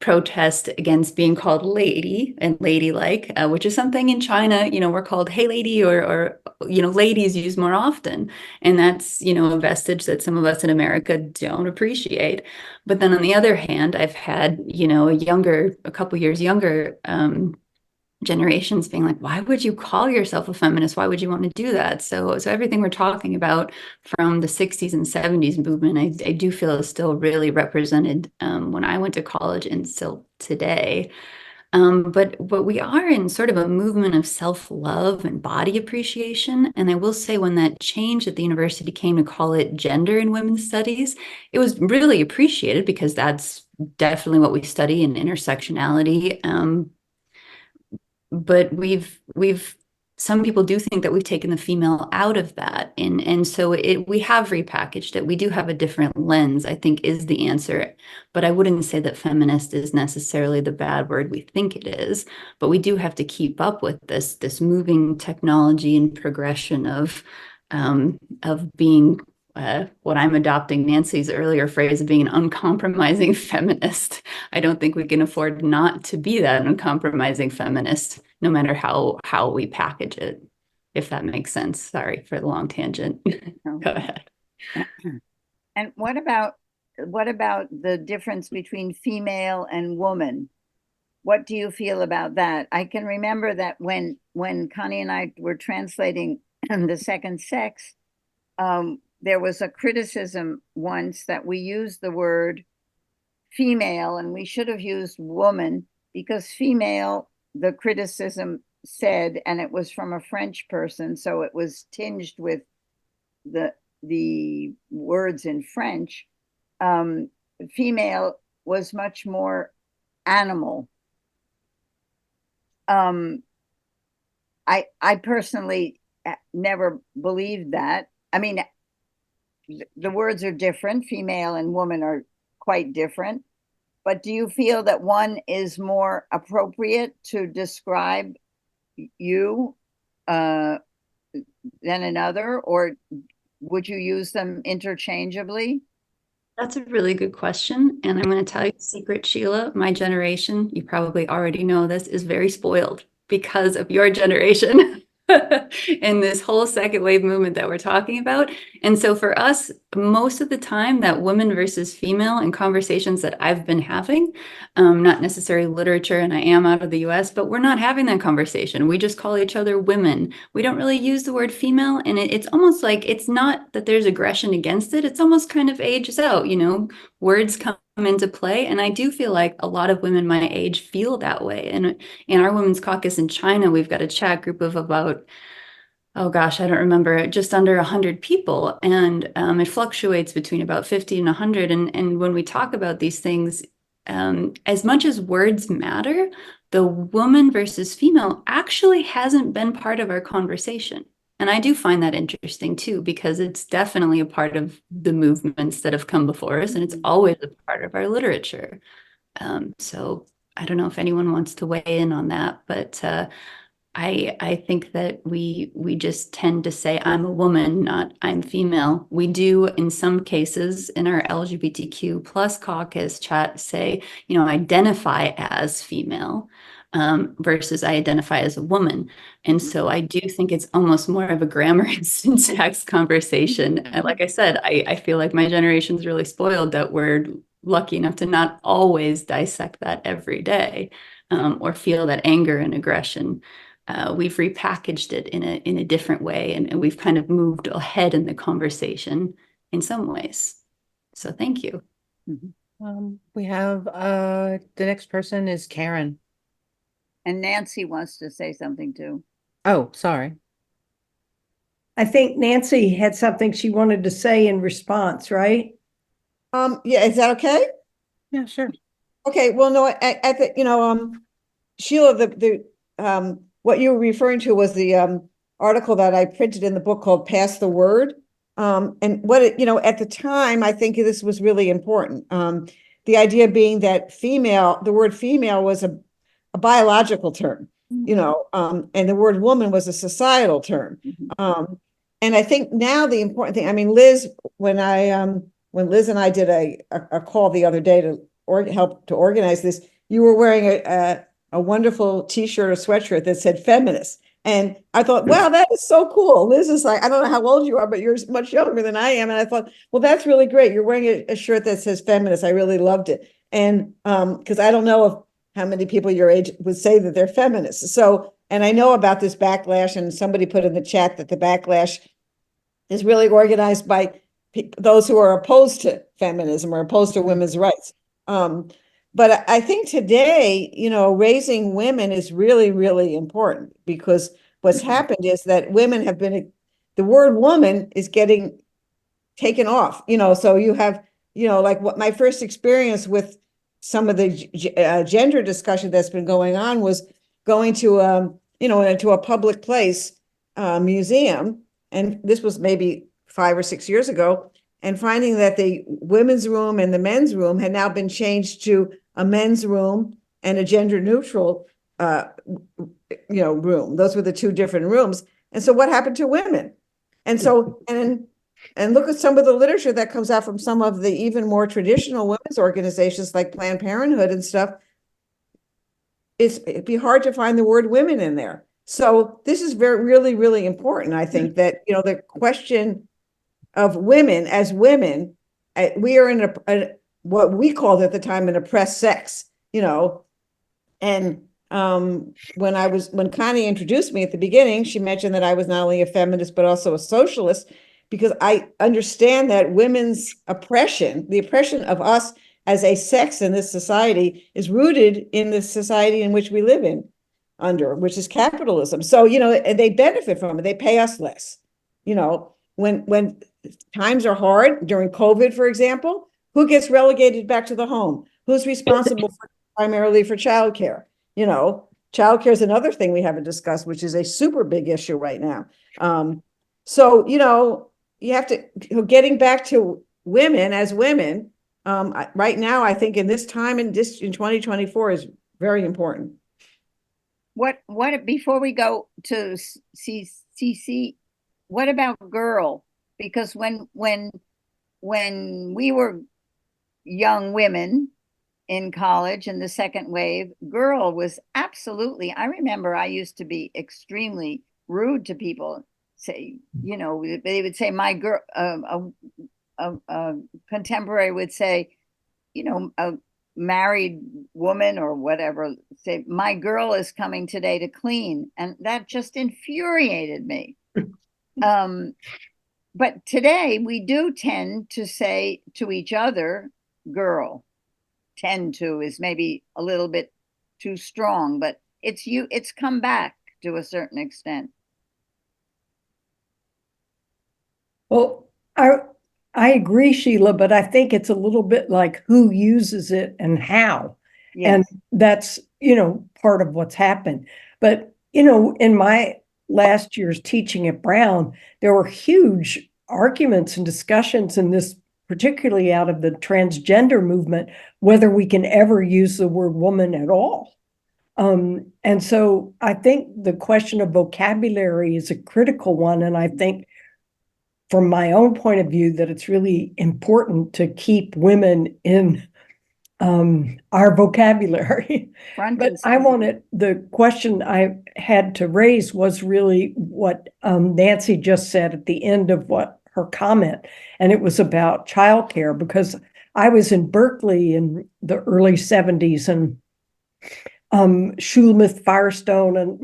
protest against being called lady and ladylike, which is something in China, we're called hey lady, or ladies use more often. And that's, a vestige that some of us in America don't appreciate. But then on the other hand, I've had, a couple years younger generations being like, why would you call yourself a feminist? Why would you want to do that? So everything we're talking about from the 60s and 70s movement, I do feel is still really represented when I went to college and still today. But we are in sort of a movement of self-love and body appreciation. And I will say, when that change at the university came to call it gender and women's studies, it was really appreciated because that's definitely what we study in intersectionality. But some people do think that we've taken the female out of that. And so we have repackaged it. We do have a different lens, I think, is the answer. But I wouldn't say that feminist is necessarily the bad word we think it is. But we do have to keep up with this moving technology and progression of being what I'm adopting Nancy's earlier phrase of being an uncompromising feminist. I don't think we can afford not to be that uncompromising feminist, no matter how we package it, if that makes sense. Sorry for the long tangent. Go ahead.
And what about the difference between female and woman? What do you feel about that? I can remember that when Connie and I were translating The Second Sex, there was a criticism once that we used the word female and we should have used woman, because female, the criticism said, and it was from a French person, so it was tinged with the words in French. Female was much more animal. I personally never believed that. I mean, the words are different. Female and woman are quite different. But do you feel that one is more appropriate to describe you than another, or would you use them interchangeably?
That's a really good question. And I'm going to tell you a secret, Sheila. My generation, you probably already know this, is very spoiled because of your generation. And this whole second wave movement that we're talking about. And so for us, most of the time, that women versus female in conversations that I've been having, not necessarily literature, and I am out of the US, but we're not having that conversation. We just call each other women. We don't really use the word female. And it's almost like, it's not that there's aggression against it. It's almost kind of ages out, words come into play. And I do feel like a lot of women my age feel that way. And in our Women's Caucus in China, we've got a chat group of about, oh gosh, I don't remember, just under 100 people. And it fluctuates between about 50 and 100. And when we talk about these things, as much as words matter, the woman versus female actually hasn't been part of our conversation. And I do find that interesting too, because it's definitely a part of the movements that have come before us, and it's always a part of our literature. So I don't know if anyone wants to weigh in on that, but I think that we just tend to say I'm a woman, not I'm female. We do in some cases in our LGBTQ plus caucus chat say, identify as female. Versus I identify as a woman. And so I do think it's almost more of a grammar and syntax conversation. And like I said, I feel like my generation's really spoiled that we're lucky enough to not always dissect that every day, or feel that anger and aggression. We've repackaged it in a different way, and we've kind of moved ahead in the conversation in some ways. So thank you.
We have the next person is Karen.
And Nancy wants to say something too.
Oh, sorry.
I think Nancy had something she wanted to say in response, right?
Yeah, is that okay?
Yeah, sure.
Okay, well, no, I think, Sheila, what you were referring to was the article that I printed in the book called Pass the Word. And what it, at the time, I think this was really important. The idea being that the word female was a biological term, and the word woman was a societal term. And I think now the important thing, I mean, Liz, when Liz and I did a call the other day to help to organize this, you were wearing a wonderful t-shirt or sweatshirt that said feminist. And I thought, wow, that is so cool. Liz is like, I don't know how old you are, but you're much younger than I am. And I thought, well, that's really great. You're wearing a shirt that says feminist. I really loved it. And because I don't know if how many people your age would say that they're feminists. So, and I know about this backlash, and somebody put in the chat that the backlash is really organized by those who are opposed to feminism or opposed to women's rights. But I think today, raising women is really, really important, because what's happened is that women have been, the word woman is getting taken off, so you have, like what my first experience with some of the gender discussion that's been going on was going to, into a public place, museum. And this was maybe 5 or 6 years ago, and finding that the women's room and the men's room had now been changed to a men's room and a gender neutral, room. Those were the two different rooms. And so what happened to women? And so, and look at some of the literature that comes out from some of the even more traditional women's organizations like Planned Parenthood and stuff. It'd be hard to find the word women in there. So this is really, really important. I think that, the question of women as women, we are in what we called at the time an oppressed sex, and when Connie introduced me at the beginning, she mentioned that I was not only a feminist, but also a socialist, because I understand that women's oppression, the oppression of us as a sex in this society, is rooted in the society in which we live under, which is capitalism. So, and they benefit from it. They pay us less. When times are hard, during COVID, for example, who gets relegated back to the home? Who's responsible primarily for childcare? Childcare is another thing we haven't discussed, which is a super big issue right now. So, you have to, getting back to women as women, right now, I think in this time in 2024 is very important.
What before we go to CC, what about girl? Because when we were young women in college in the second wave, girl was absolutely, I remember I used to be extremely rude to people. Say, they would say my girl, a contemporary would say, a married woman or whatever, say, my girl is coming today to clean. And that just infuriated me. But today we do tend to say to each other, girl. Tend to is maybe a little bit too strong, but it's come back to a certain extent.
Well, I agree, Sheila, but I think it's a little bit like who uses it and how. Yes. And that's, part of what's happened. But, in my last year's teaching at Brown, there were huge arguments and discussions in this, particularly out of the transgender movement, whether we can ever use the word woman at all. And so I think the question of vocabulary is a critical one. And I think from my own point of view that it's really important to keep women in our vocabulary. But the question I had to raise was really what Nancy just said at the end of her comment, and it was about childcare, because I was in Berkeley in the early 70s, and Schulmouth, Firestone, and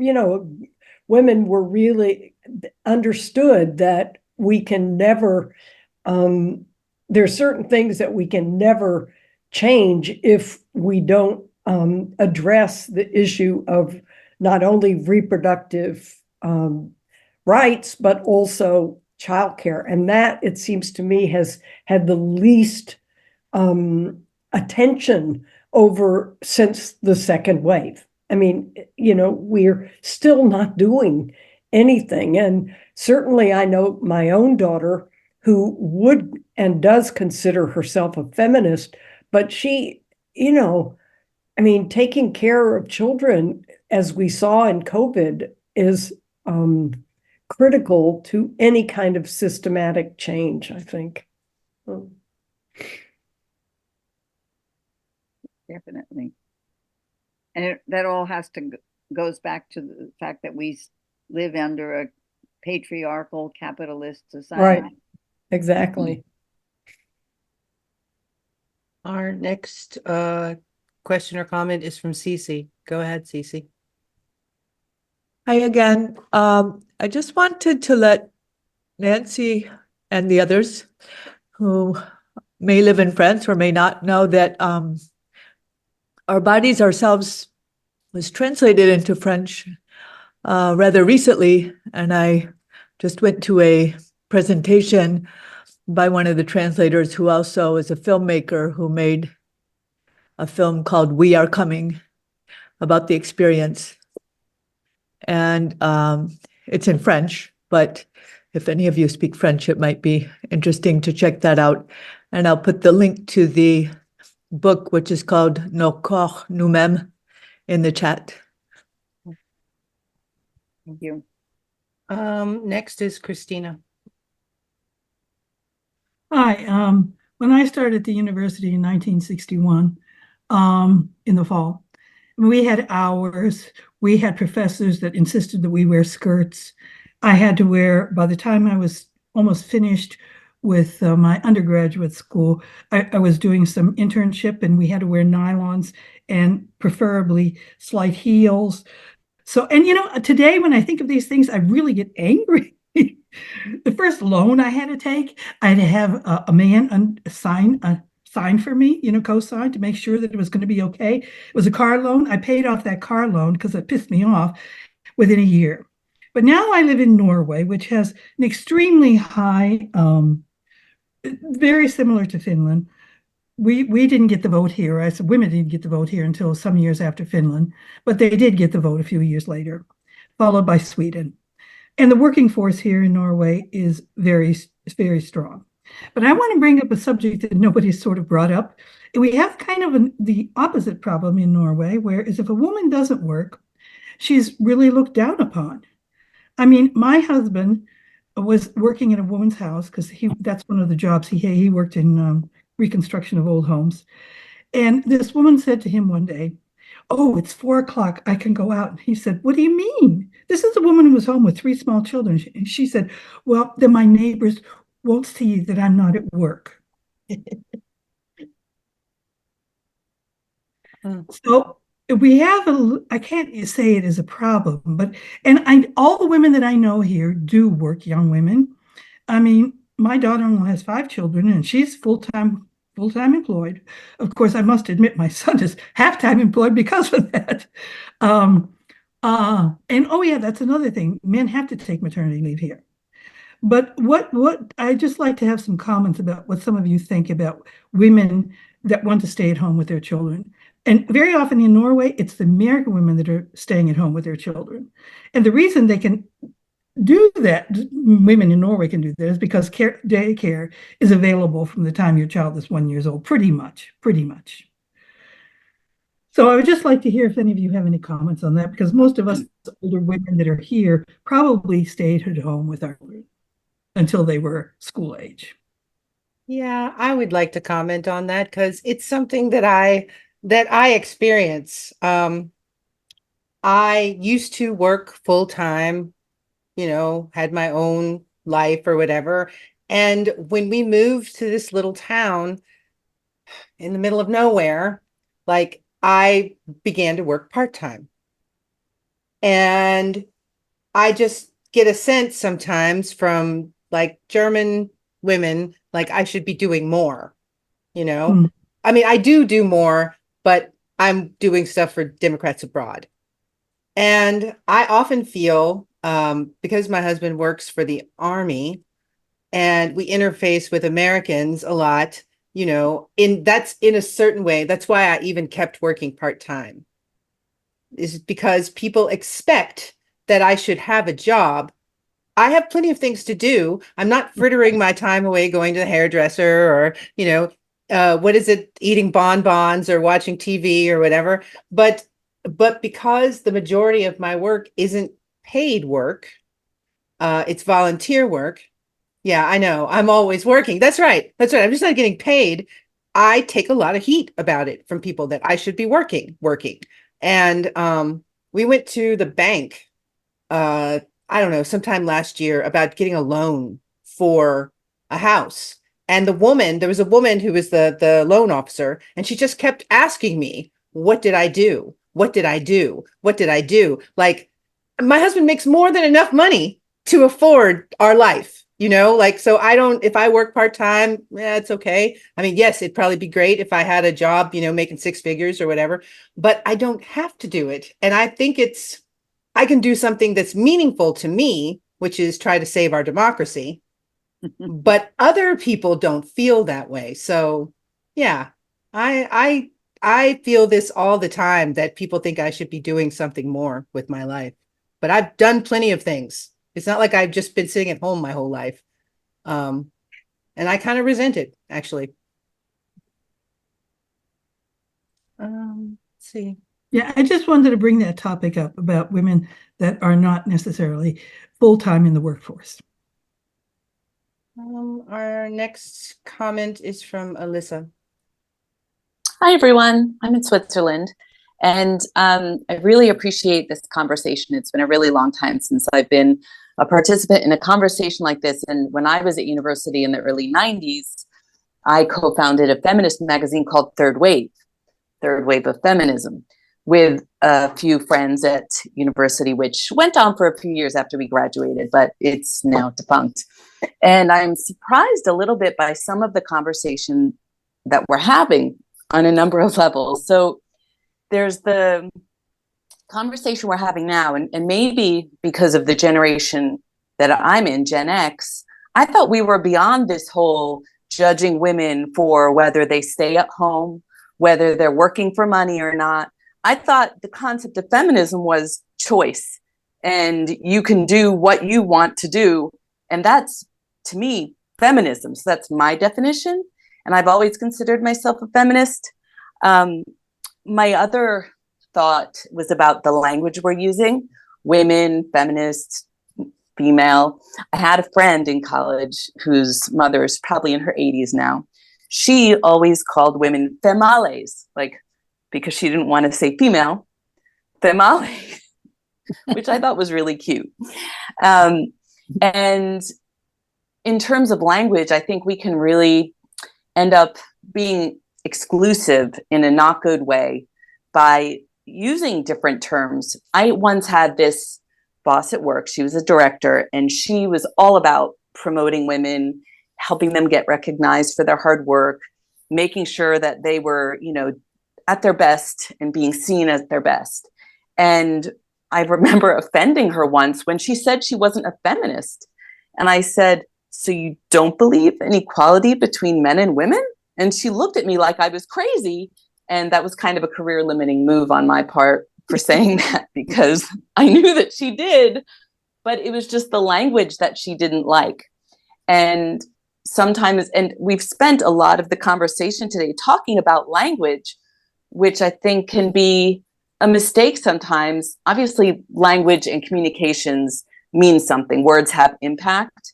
women were really understood that we can never, there's certain things that we can never change if we don't address the issue of not only reproductive rights, but also childcare. And that, it seems to me, has had the least attention over since the second wave. I mean, we're still not doing anything. And certainly I know my own daughter who would and does consider herself a feminist, but she, taking care of children, as we saw in COVID, is critical to any kind of systematic change, I think.
Definitely. And that all goes back to the fact that we live under a patriarchal capitalist society.
Right. Exactly.
Our next question or comment is from Cece. Go ahead, Cece.
Hi again. I just wanted to let Nancy and the others who may live in France or may not know that Our Bodies Ourselves was translated into French rather recently, and I just went to a presentation by one of the translators who also is a filmmaker who made a film called We Are Coming about the experience. And it's in French, but if any of you speak French, it might be interesting to check that out. And I'll put the link to the book, which is called Nos corps nous-mêmes, in the chat.
Thank you.
Next is Christina.
Hi, when I started at the university in 1961, in the fall, we had hours. We had professors that insisted that we wear skirts. I had to wear, by the time I was almost finished with my undergraduate school, I was doing some internship and we had to wear nylons and preferably slight heels. So, and today when I think of these things, I really get angry. The first loan I had to take, I had to have a man sign for me, co-sign to make sure that it was going to be okay. It was a car loan. I paid off that car loan because it pissed me off within a year. But now I live in Norway, which has an extremely high, very similar to Finland. We didn't get the vote here. I said women didn't get the vote here until some years after Finland, but they did get the vote a few years later, followed by Sweden. And the working force here in Norway is very, very strong. But I want to bring up a subject that nobody's sort of brought up. We have kind of the opposite problem in Norway, whereas if a woman doesn't work, she's really looked down upon. I mean, my husband was working in a woman's house because that's one of the jobs he worked in reconstruction of old homes. And this woman said to him one day, "Oh, it's 4 o'clock. I can go out." And he said, "What do you mean?" This is a woman who was home with 3 small children. And she said, "Well, then my neighbors won't see that I'm not at work." So we have I can't say it is a problem, but all the women that I know here do work, young women. I mean, my daughter-in-law has 5 children and she's full-time employed. Of course, I must admit my son is half-time employed because of that. And oh yeah, that's another thing. Men have to take maternity leave here. But what I just like to have some comments about what some of you think about women that want to stay at home with their children. And very often in Norway, it's the American women that are staying at home with their children. And the reason they can do that, women in Norway can do that, is because daycare is available from the time your child is 1 year old, pretty much. So I would just like to hear if any of you have any comments on that, because most of us older women that are here probably stayed at home with our children until they were school age.
Yeah, I would like to comment on that because it's something that I experience. I used to work full time, had my own life or whatever. And when we moved to this little town in the middle of nowhere, like I began to work part-time. And I just get a sense sometimes from like German women, like I should be doing more, I mean, I do more, but I'm doing stuff for Democrats abroad. And I often feel, because my husband works for the Army and we interface with Americans a lot, that's in a certain way. That's why I even kept working part-time. is because people expect that I should have a job. I have plenty of things to do. I'm not frittering my time away going to the hairdresser or, what is it, eating bonbons or watching TV or whatever. But because the majority of my work isn't paid work, it's volunteer work. Yeah, I know. I'm always working. That's right. That's right. I'm just not getting paid. I take a lot of heat about it from people that I should be working. And we went to the bank, I don't know, sometime last year about getting a loan for a house. And there was a woman who was the loan officer, and she just kept asking me, what did I do? What did I do? What did I do? Like, my husband makes more than enough money to afford our life, so if I work part-time, it's okay. I mean, yes, it'd probably be great if I had a job, making six figures or whatever, but I don't have to do it. And I think I can do something that's meaningful to me, which is try to save our democracy, but other people don't feel that way. So yeah, I feel this all the time, that people think I should be doing something more with my life, but I've done plenty of things. It's not like I've just been sitting at home my whole life. And I kind of resent it, actually. Let's see.
Yeah, I just wanted to bring that topic up about women that are not necessarily full-time in the workforce.
Our next comment is from Alyssa.
Hi, everyone. I'm in Switzerland, and I really appreciate this conversation. It's been a really long time since I've been a participant in a conversation like this. And when I was at university in the early 90s, I co-founded a feminist magazine called Third Wave of Feminism, with a few friends at university, which went on for a few years after we graduated, but it's now defunct. And I'm surprised a little bit by some of the conversation that we're having on a number of levels. So there's the conversation we're having now, and maybe because of the generation that I'm in, Gen X, I thought we were beyond this whole judging women for whether they stay at home, whether they're working for money or not. I thought the concept of feminism was choice, and you can do what you want to do. And that's, to me, feminism. So that's my definition. And I've always considered myself a feminist. My other thought was about the language we're using: women, feminists, female. I had a friend in college whose mother is probably in her 80s now. She always called women females, because she didn't want to say female, female, which I thought was really cute. And in terms of language, I think we can really end up being exclusive in a not good way by using different terms. I once had this boss at work. She was a director, and she was all about promoting women, helping them get recognized for their hard work, making sure that they were, at their best and being seen as their best. And I remember offending her once when she said she wasn't a feminist. And I said, so you don't believe in equality between men and women? And she looked at me like I was crazy. And that was kind of a career limiting move on my part for saying that, because I knew that she did, but it was just the language that she didn't like. And sometimes, and we've spent a lot of the conversation today talking about language, which I think can be a mistake sometimes. Obviously, language and communications mean something. Words have impact.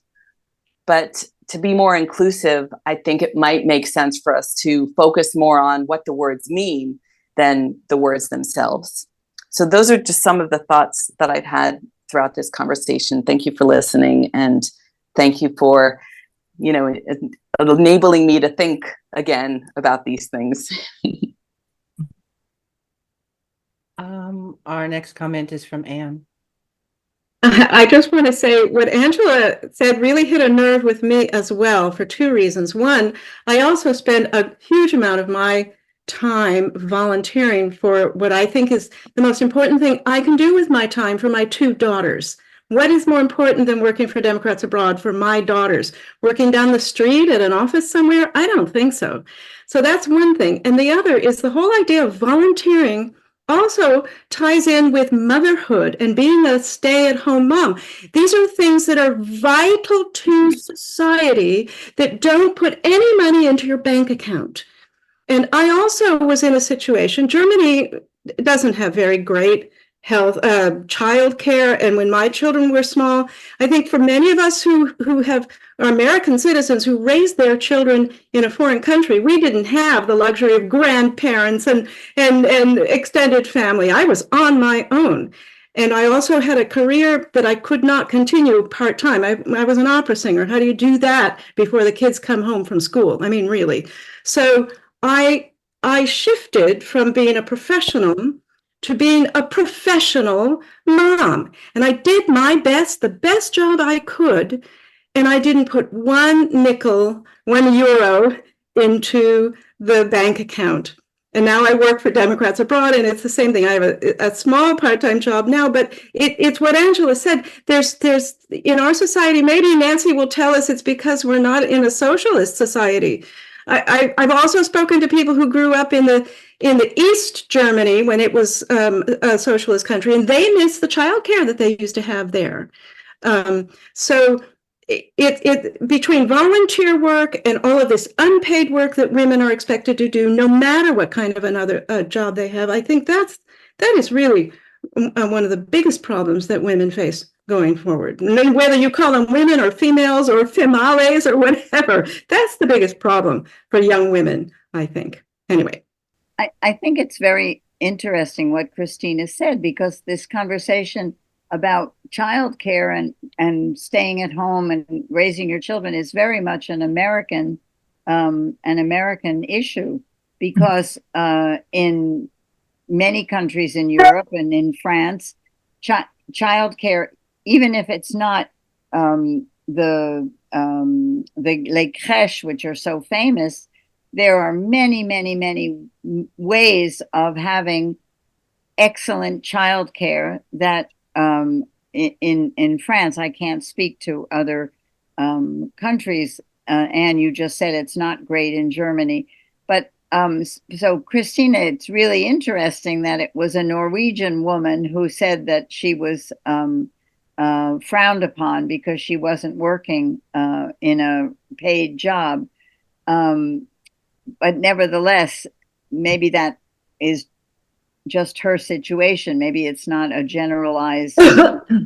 But to be more inclusive, I think it might make sense for us to focus more on what the words mean than the words themselves. So those are just some of the thoughts that I've had throughout this conversation. Thank you for listening, and thank you for, enabling me to think again about these things.
Our next comment is from Anne.
I just want to say what Angela said really hit a nerve with me as well, for two reasons. One, I also spend a huge amount of my time volunteering for what I think is the most important thing I can do with my time for my two daughters. What is more important than working for Democrats Abroad for my daughters? Working down the street at an office somewhere? I don't think so. So that's one thing. And the other is the whole idea of volunteering also ties in with motherhood and being a stay-at-home mom. These are things that are vital to society that don't put any money into your bank account. And I also was in a situation, Germany doesn't have very great health, childcare. And when my children were small, I think for many of us who are American citizens who raised their children in a foreign country, we didn't have the luxury of grandparents and extended family. I was on my own. And I also had a career that I could not continue part-time. I was an opera singer. How do you do that before the kids come home from school? I mean, really. So I shifted from being a professional to being a professional mom. And I did my best, the best job I could. And I didn't put one nickel, €1 into the bank account. And now I work for Democrats Abroad, and it's the same thing. I have a small part-time job now, but it's what Angela said. There's in our society, maybe Nancy will tell us it's because we're not in a socialist society. I've also spoken to people who grew up in the East Germany when it was a socialist country, and they miss the childcare that they used to have there. So it between volunteer work and all of this unpaid work that women are expected to do, no matter what kind of another job they have, I think that is really one of the biggest problems that women face going forward. And whether you call them women or females or females or whatever, that's the biggest problem for young women, I think. Anyway.
I think it's very interesting what Christina said, because this conversation about childcare and staying at home and raising your children is very much an American issue, because in many countries in Europe and in France, childcare, even if it's not the les crèches, which are so famous, there are many, many, many ways of having excellent childcare that in France, I can't speak to other countries, and you just said it's not great in Germany, but so Christina, it's really interesting that it was a Norwegian woman who said that she was frowned upon because she wasn't working in a paid job. But nevertheless, maybe that is just her situation. Maybe it's not a generalized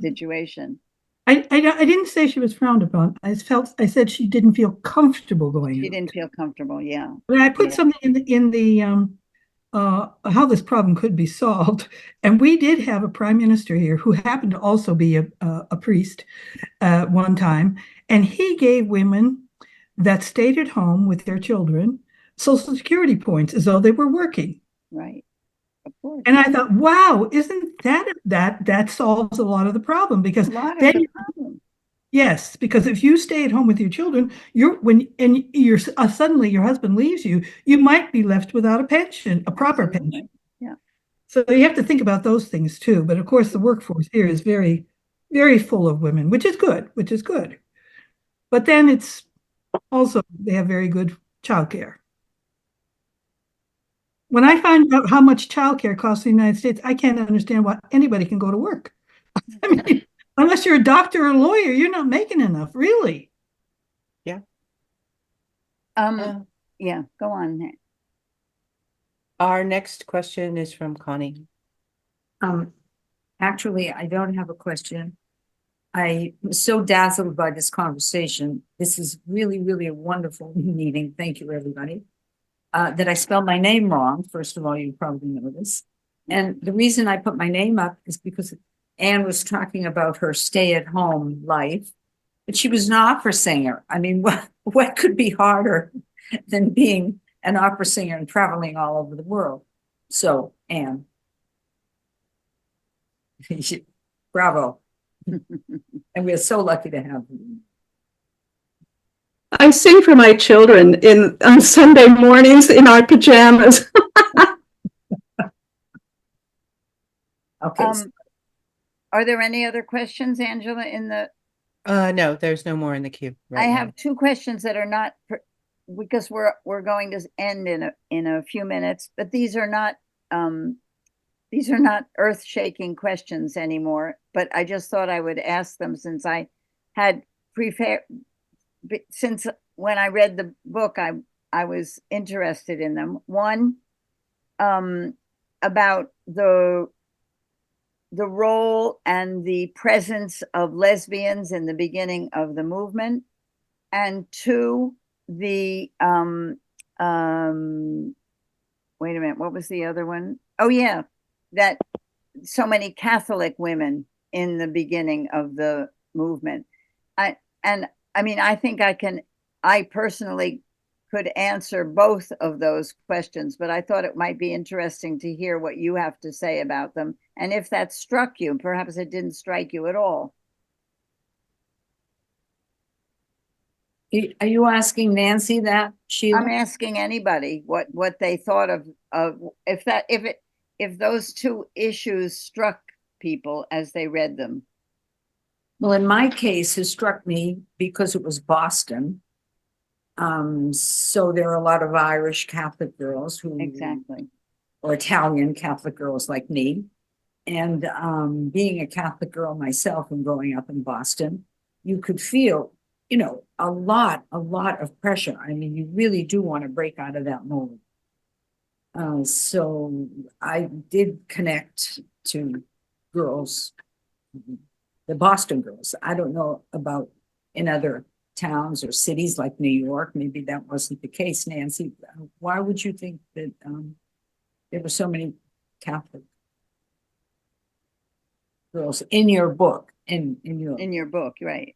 situation.
I didn't say she was frowned upon. I said she didn't feel comfortable going.
She didn't feel comfortable. Yeah.
But I put something in the how this problem could be solved, and we did have a prime minister here who happened to also be a priest one time, and he gave women that stayed at home with their children Social Security points as though they were working.
Right. Of course.
And I thought, wow, isn't that solves a lot of the problem, because yes, because if you stay at home with your children, suddenly your husband leaves you, you might be left without a pension, a proper pension.
Yeah.
So you have to think about those things too. But of course, the workforce here is very, very full of women, which is good. But then it's also, they have very good childcare. When I find out how much childcare costs in the United States, I can't understand why anybody can go to work. I mean, unless you're a doctor or a lawyer, you're not making enough, really.
Yeah.
Yeah, go on.
Our next question is from Connie.
Actually, I don't have a question. I was so dazzled by this conversation. This is really, really a wonderful meeting. Thank you, everybody. That I spelled my name wrong. First of all, you probably know this. And the reason I put my name up is because Anne was talking about her stay-at-home life, but she was an opera singer. I mean, what could be harder than being an opera singer and traveling all over the world? So, Anne, bravo. And we're so lucky to have you.
I sing for my children on Sunday mornings in our pajamas.
Okay.
Are there any other questions, Angela, in the?
No, there's no more in the queue.
I have two questions that are not, because we're going to end in a few minutes, but these are not these are not earth-shaking questions anymore, but I just thought I would ask them since I had prepared, since when I read the book, I was interested in them. One, about the role and the presence of lesbians in the beginning of the movement, and two, the wait a minute, what was the other one? Oh yeah, that so many Catholic women in the beginning of the movement. I mean, I think I personally could answer both of those questions, but I thought it might be interesting to hear what you have to say about them. And if that struck you, perhaps it didn't strike you at all.
Are you asking Nancy that, Sheila?
I'm asking anybody what they thought of if those two issues struck people as they read them.
Well, in my case, it struck me because it was Boston. So there are a lot of Irish Catholic girls who
exactly, or
Italian Catholic girls like me. And being a Catholic girl myself and growing up in Boston, you could feel, you know, a lot of pressure. I mean, you really do want to break out of that mold. So I did connect to girls, the Boston girls. I don't know about in other towns or cities like New York. Maybe that wasn't the case. Nancy, why would you think that there were so many Catholic girls in your book? In
your book, right?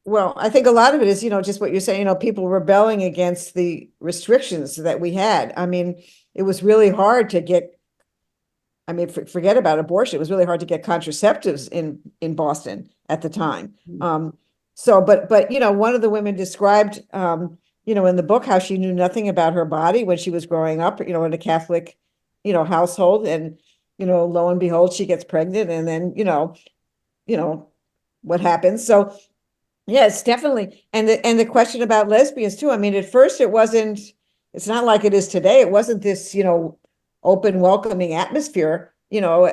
Well, I think a lot of it is, you know, just what you're saying, you know, people rebelling against the restrictions that we had. I mean, it was really hard to get, I mean, forget about abortion. It was really hard to get contraceptives in Boston at the time. So, but, you know, one of the women described, you know, in the book, how she knew nothing about her body when she was growing up, you know, in a Catholic, you know, household. And, you know, lo and behold, she gets pregnant and then, you know, what happens. So yeah, it's definitely, and the question about lesbians too. I mean, at first it's not like it is today. It wasn't this, you know, open, welcoming atmosphere, you know,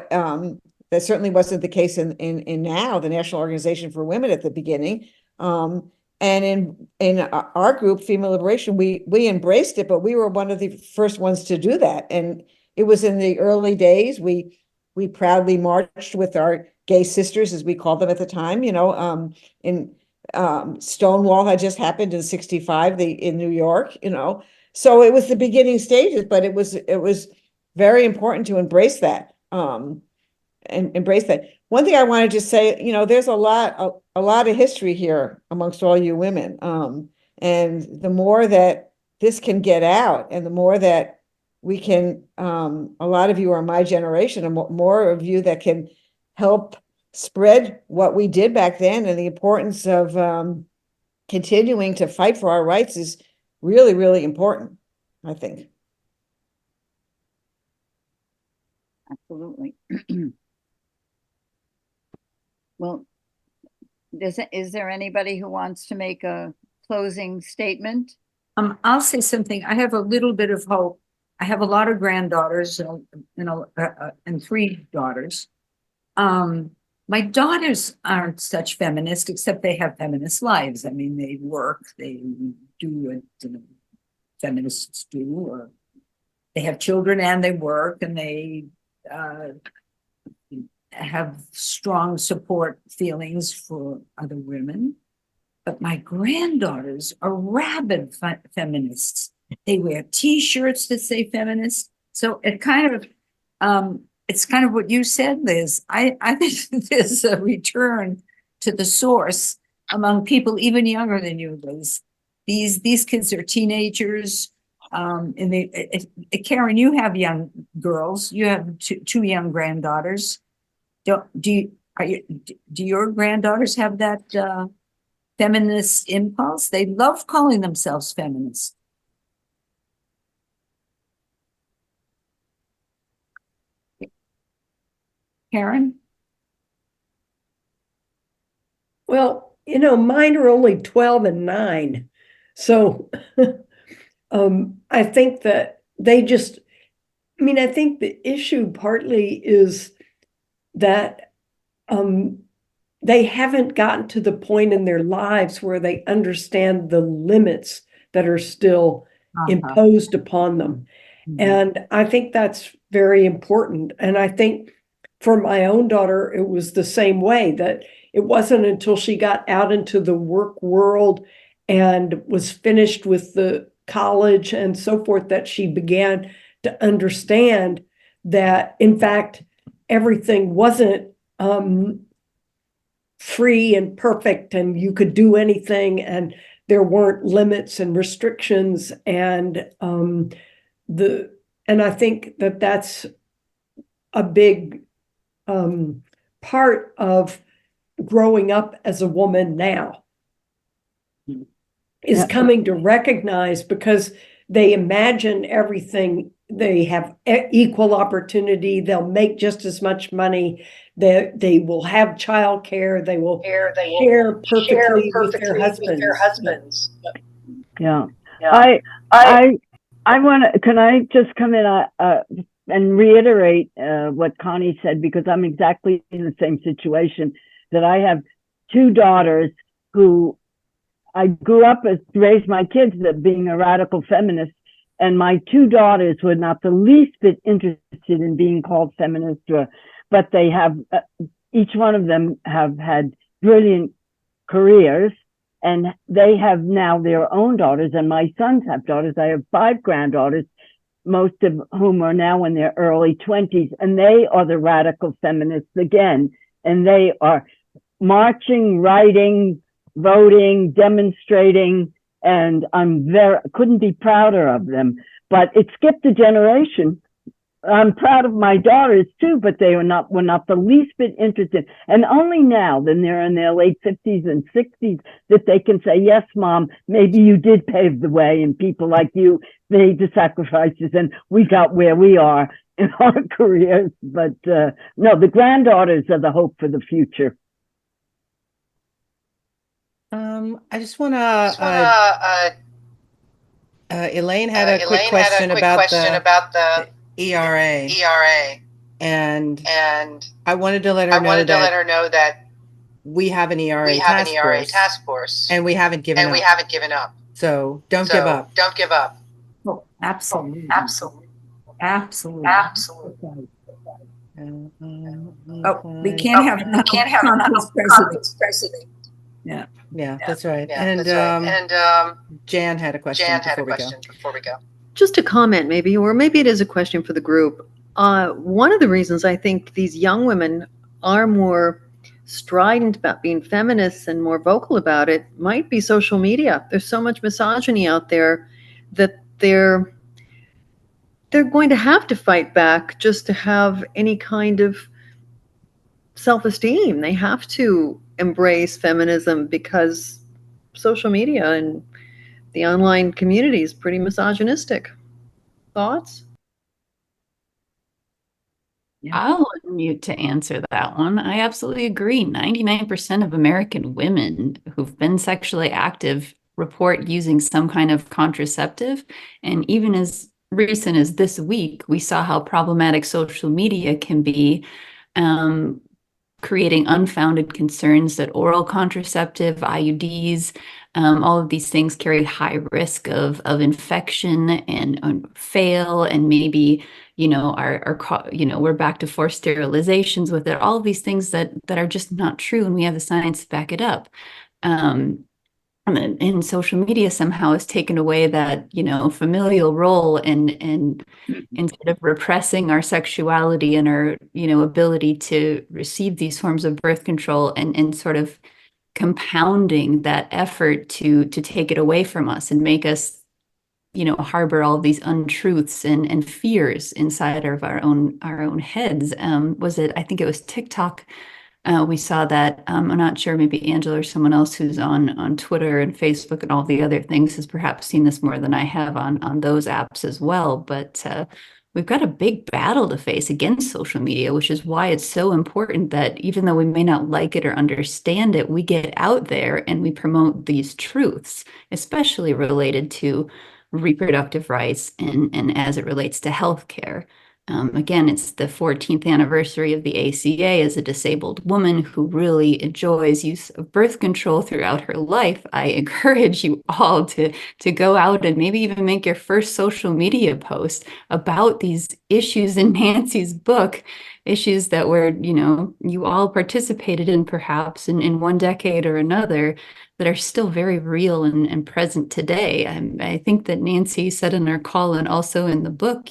that certainly wasn't the case in now, the National Organization for Women at the beginning. And in our group, Female Liberation, we embraced it, but we were one of the first ones to do that. And it was in the early days. We proudly marched with our gay sisters, as we called them at the time, you know, in Stonewall had just happened in 65 in New York, you know. So it was the beginning stages, but it was very important to embrace that. And embrace that. One thing I want to just say, you know, there's a lot of history here amongst all you women. And the more that this can get out and the more that we can, a lot of you are my generation, and more of you that can help spread what we did back then, and the importance of continuing to fight for our rights is really, really important, I think.
Absolutely. Well, is there anybody who wants to make a closing statement?
I'll say something. I have a little bit of hope. I have a lot of granddaughters and 3 daughters. My daughters aren't such feminist, except they have feminist lives. I mean, they work, they do what feminists do, or they have children and they work, and they have strong support feelings for other women. But my granddaughters are rabid feminists. They wear T-shirts that say feminist. So it's kind of what you said, Liz. I think there's a return to the source among people even younger than you, Liz. These kids are teenagers. And Karen, you have young girls. You have two young granddaughters. Do your granddaughters have that feminist impulse? They love calling themselves feminists. Karen?
Well, you know, mine are only 12 and 9. So I think that they just I mean, I think the issue partly is that they haven't gotten to the point in their lives where they understand the limits that are still imposed upon them. And I think that's very important. And I think for my own daughter, it was the same way, that it wasn't until she got out into the work world and was finished with the college and so forth that she began to understand that, in fact, everything wasn't free and perfect and you could do anything and there weren't limits and restrictions. And I think that that's a big part of growing up as a woman now, is coming to recognize, because they imagine everything, they have equal opportunity, they'll make just as much money, they will have childcare, they will share perfectly with their husbands.
Yeah. I want to, can I just come in and reiterate what Connie said, because I'm exactly in the same situation, that I have two daughters who I grew up as raised my kids that being a radical feminist, and my two daughters were not the least bit interested in being called feminist, but they have each one of them have had brilliant careers, and they have now their own daughters, and my sons have daughters. I have 5 granddaughters, most of whom are now in their early 20s, and they are the radical feminists again, and they are marching, writing, voting, demonstrating, and couldn't be prouder of them. But it skipped a generation. I'm proud of my daughters too, but they were not the least bit interested. And only now, then they're in their late 50s and 60s, that they can say, yes, Mom, maybe you did pave the way and people like you made the sacrifices and we got where we are in our careers. But no, the granddaughters are the hope for the future.
I just want to. Elaine had a quick question about the ERA. And I wanted to let her know that we have an ERA task force, and we haven't given up. So don't give up.
Oh, absolutely. Oh, we can't have another president.
Yeah, that's right. And Jan had a question before we go.
Just a comment, maybe, or maybe it is a question for the group. One of the reasons I think these young women are more strident about being feminists and more vocal about it might be social media. There's so much misogyny out there that they're going to have to fight back just to have any kind of self-esteem. They have to embrace feminism because social media and the online community is pretty misogynistic. Thoughts?
I'll unmute to answer that one. I absolutely agree. 99% of American women who've been sexually active report using some kind of contraceptive. And even as recent as this week, we saw how problematic social media can be, creating unfounded concerns that oral contraceptive, IUDs, all of these things carry high risk of infection and fail, and maybe, we're back to forced sterilizations with it. All of these things that are just not true, and we have the science to back it up. And social media somehow has taken away that, familial role and instead of repressing our sexuality and our, ability to receive these forms of birth control and sort of compounding that effort to take it away from us and make us, harbor all of these untruths and fears inside of our own heads. I think it was TikTok. We saw that. I'm not sure, maybe Angela or someone else who's on Twitter and Facebook and all the other things has perhaps seen this more than I have on those apps as well. But we've got a big battle to face against social media, which is why it's so important that even though we may not like it or understand it, we get out there and we promote these truths, especially related to reproductive rights and as it relates to healthcare. Again, it's the 14th anniversary of the ACA. As a disabled woman who really enjoys use of birth control throughout her life, I encourage you all to go out and maybe even make your first social media post about these issues in Nancy's book, issues that were, you all participated in perhaps in one decade or another, that are still very real and present today. I think that Nancy said in her call and also in the book,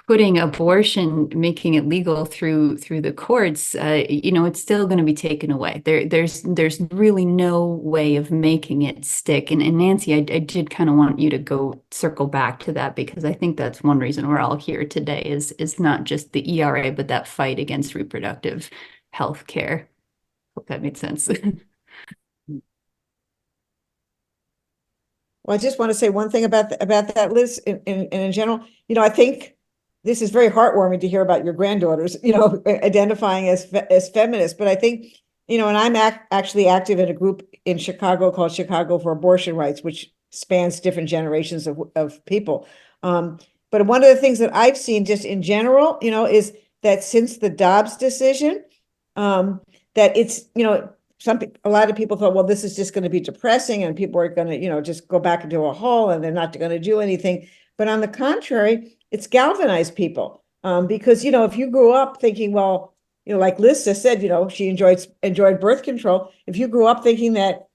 putting abortion, making it legal through the courts, it's still going to be taken away. There's really no way of making it stick. And Nancy, I did kind of want you to go circle back to that, because I think that's one reason we're all here today is not just the ERA, but that fight against reproductive health care. Hope that made sense.
Well, I just want to say one thing about that, Liz, in general. I think this is very heartwarming to hear about your granddaughters, identifying as feminists. But I think, and I'm actually active in a group in Chicago called Chicago for Abortion Rights, which spans different generations of people. But one of the things that I've seen just in general, is that since the Dobbs decision, that it's, a lot of people thought, well, this is just going to be depressing and people are going to, just go back into a hole and they're not going to do anything. But on the contrary, it's galvanized people. Because, if you grew up thinking, well, like Liz just said, she enjoyed birth control. If you grew up thinking that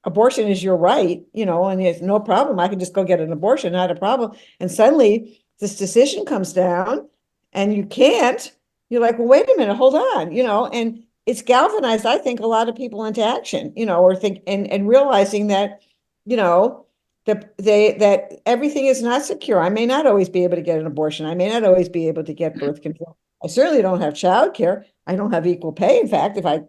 abortion is your right, and there's no problem, I can just go get an abortion, not a problem. And suddenly this decision comes down and you can't, you're like, well, wait a minute, hold on, and it's galvanized, I think, a lot of people into action, or think and realizing that, that everything is not secure. I may not always be able to get an abortion. I may not always be able to get birth control. I certainly don't have childcare. I don't have equal pay. In fact, if I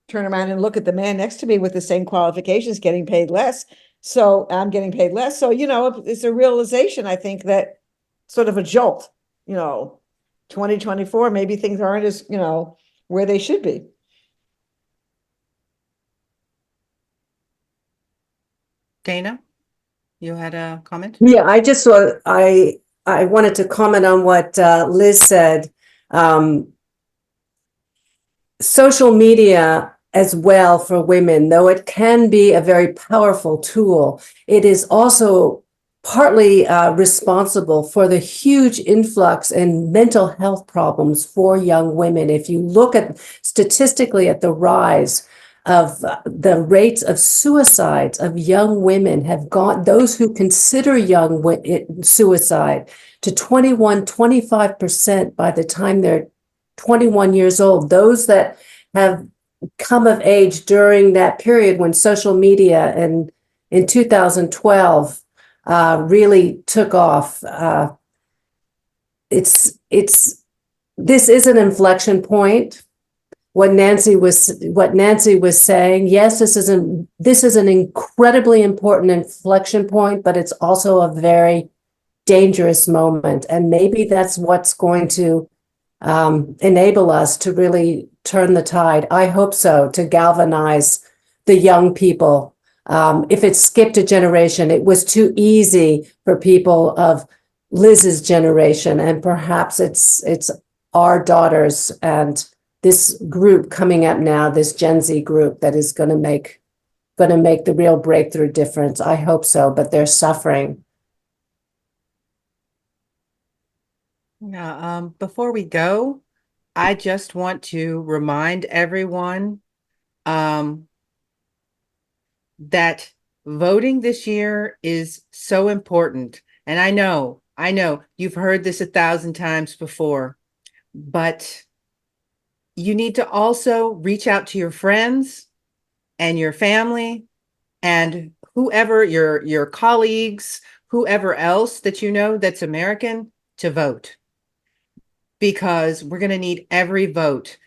turn around and look at the man next to me with the same qualifications, getting paid less, so I'm getting paid less. So, it's a realization, I think, that sort of a jolt, 2024, maybe things aren't as, where they should be.
Dana, you had a comment?
Yeah, I wanted to comment on what Liz said. Social media as well for women, though it can be a very powerful tool, it is also partly responsible for the huge influx in mental health problems for young women. If you look at statistically at the rise of the rates of suicides of young women have gone, those who consider suicide, to 25% by the time they're 21 years old. Those that have come of age during that period when social media and in 2012 really took off. This is an inflection point. What Nancy was saying, yes, this is an incredibly important inflection point, but it's also a very dangerous moment. And maybe that's what's going to enable us to really turn the tide. I hope so, to galvanize the young people. If it skipped a generation, it was too easy for people of Liz's generation, and perhaps it's our daughters and this group coming up now, this Gen Z group, that is going to make the real breakthrough difference. I hope so, but they're suffering.
Yeah, before we go, I just want to remind everyone that voting this year is so important. And I know you've heard this 1,000 times before, but you need to also reach out to your friends and your family and whoever, your colleagues, whoever else that you know that's American, to vote. Because we're going to need every vote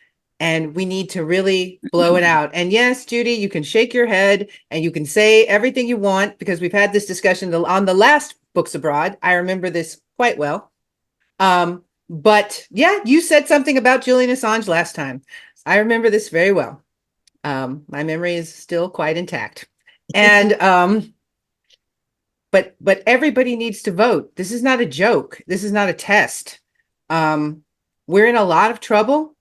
and we need to really blow it out. And yes, Judy, you can shake your head and you can say everything you want, because we've had this discussion on the last Books Abroad. I remember this quite well. But yeah, you said something about Julian Assange last time. I remember this very well. My memory is still quite intact. And but everybody needs to vote. This is not a joke. This is not a test. We're in a lot of trouble.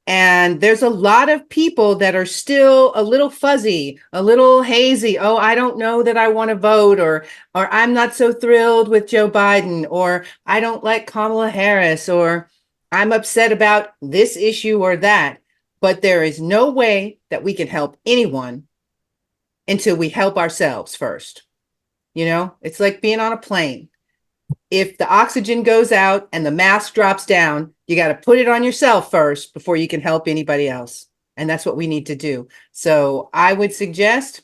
And there's a lot of people that are still a little fuzzy, a little hazy. Oh, I don't know that I want to vote, or I'm not so thrilled with Joe Biden, or I don't like Kamala Harris, or I'm upset about this issue or that. But there is no way that we can help anyone until we help ourselves first. You know, it's like being on a plane. If the oxygen goes out and the mask drops down, you got to put it on yourself first before you can help anybody else. And that's what we need to do. So I would suggest,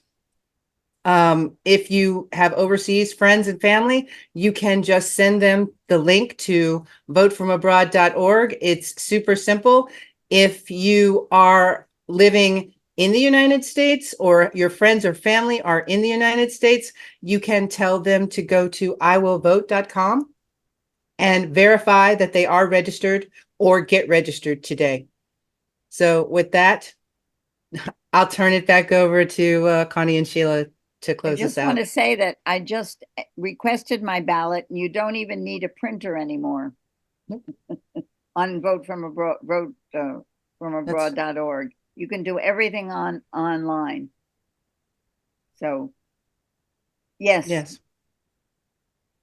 if you have overseas friends and family, you can just send them the link to votefromabroad.org. It's super simple. If you are living in the United States, or your friends or family are in the United States, you can tell them to go to iwillvote.com and verify that they are registered, or get registered today. So with that, I'll turn it back over to Connie and Sheila to close
I just
us
want
out.
to say that I just requested my ballot, and you don't even need a printer anymore on votefromabroad.org. You can do everything online. So, yes.
Yes.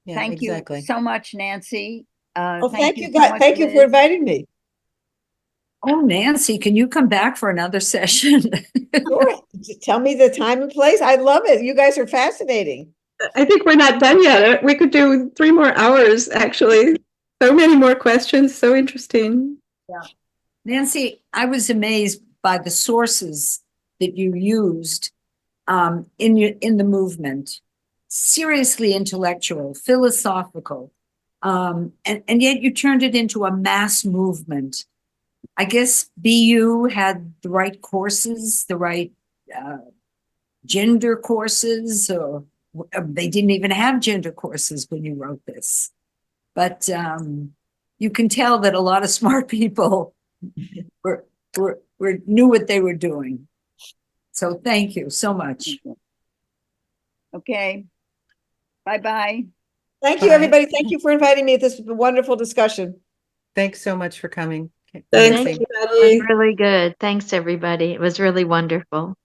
Yeah,
Thank
exactly.
you so much, Nancy.
Thank you
so
guys.
much,
Thank you for
Liz.
inviting me.
Oh, Nancy, can you come back for another session?
Sure. Tell me the time and place. I love it. You guys are fascinating.
I think we're not done yet. We could do 3 more hours, actually. So many more questions. So interesting.
Yeah. Nancy, I was amazed by the sources that you used in the movement. Seriously intellectual, philosophical, and yet you turned it into a mass movement. I guess BU had the right courses, the right gender courses, or they didn't even have gender courses when you wrote this. But you can tell that a lot of smart people knew what they were doing. So thank you so much.
Okay. Bye-bye.
Thank you, everybody. Thank you for inviting me. This was a wonderful discussion.
Thanks so much for coming.
Thanks,
Nancy.
everybody.
It was really good. Thanks, everybody. It was really wonderful.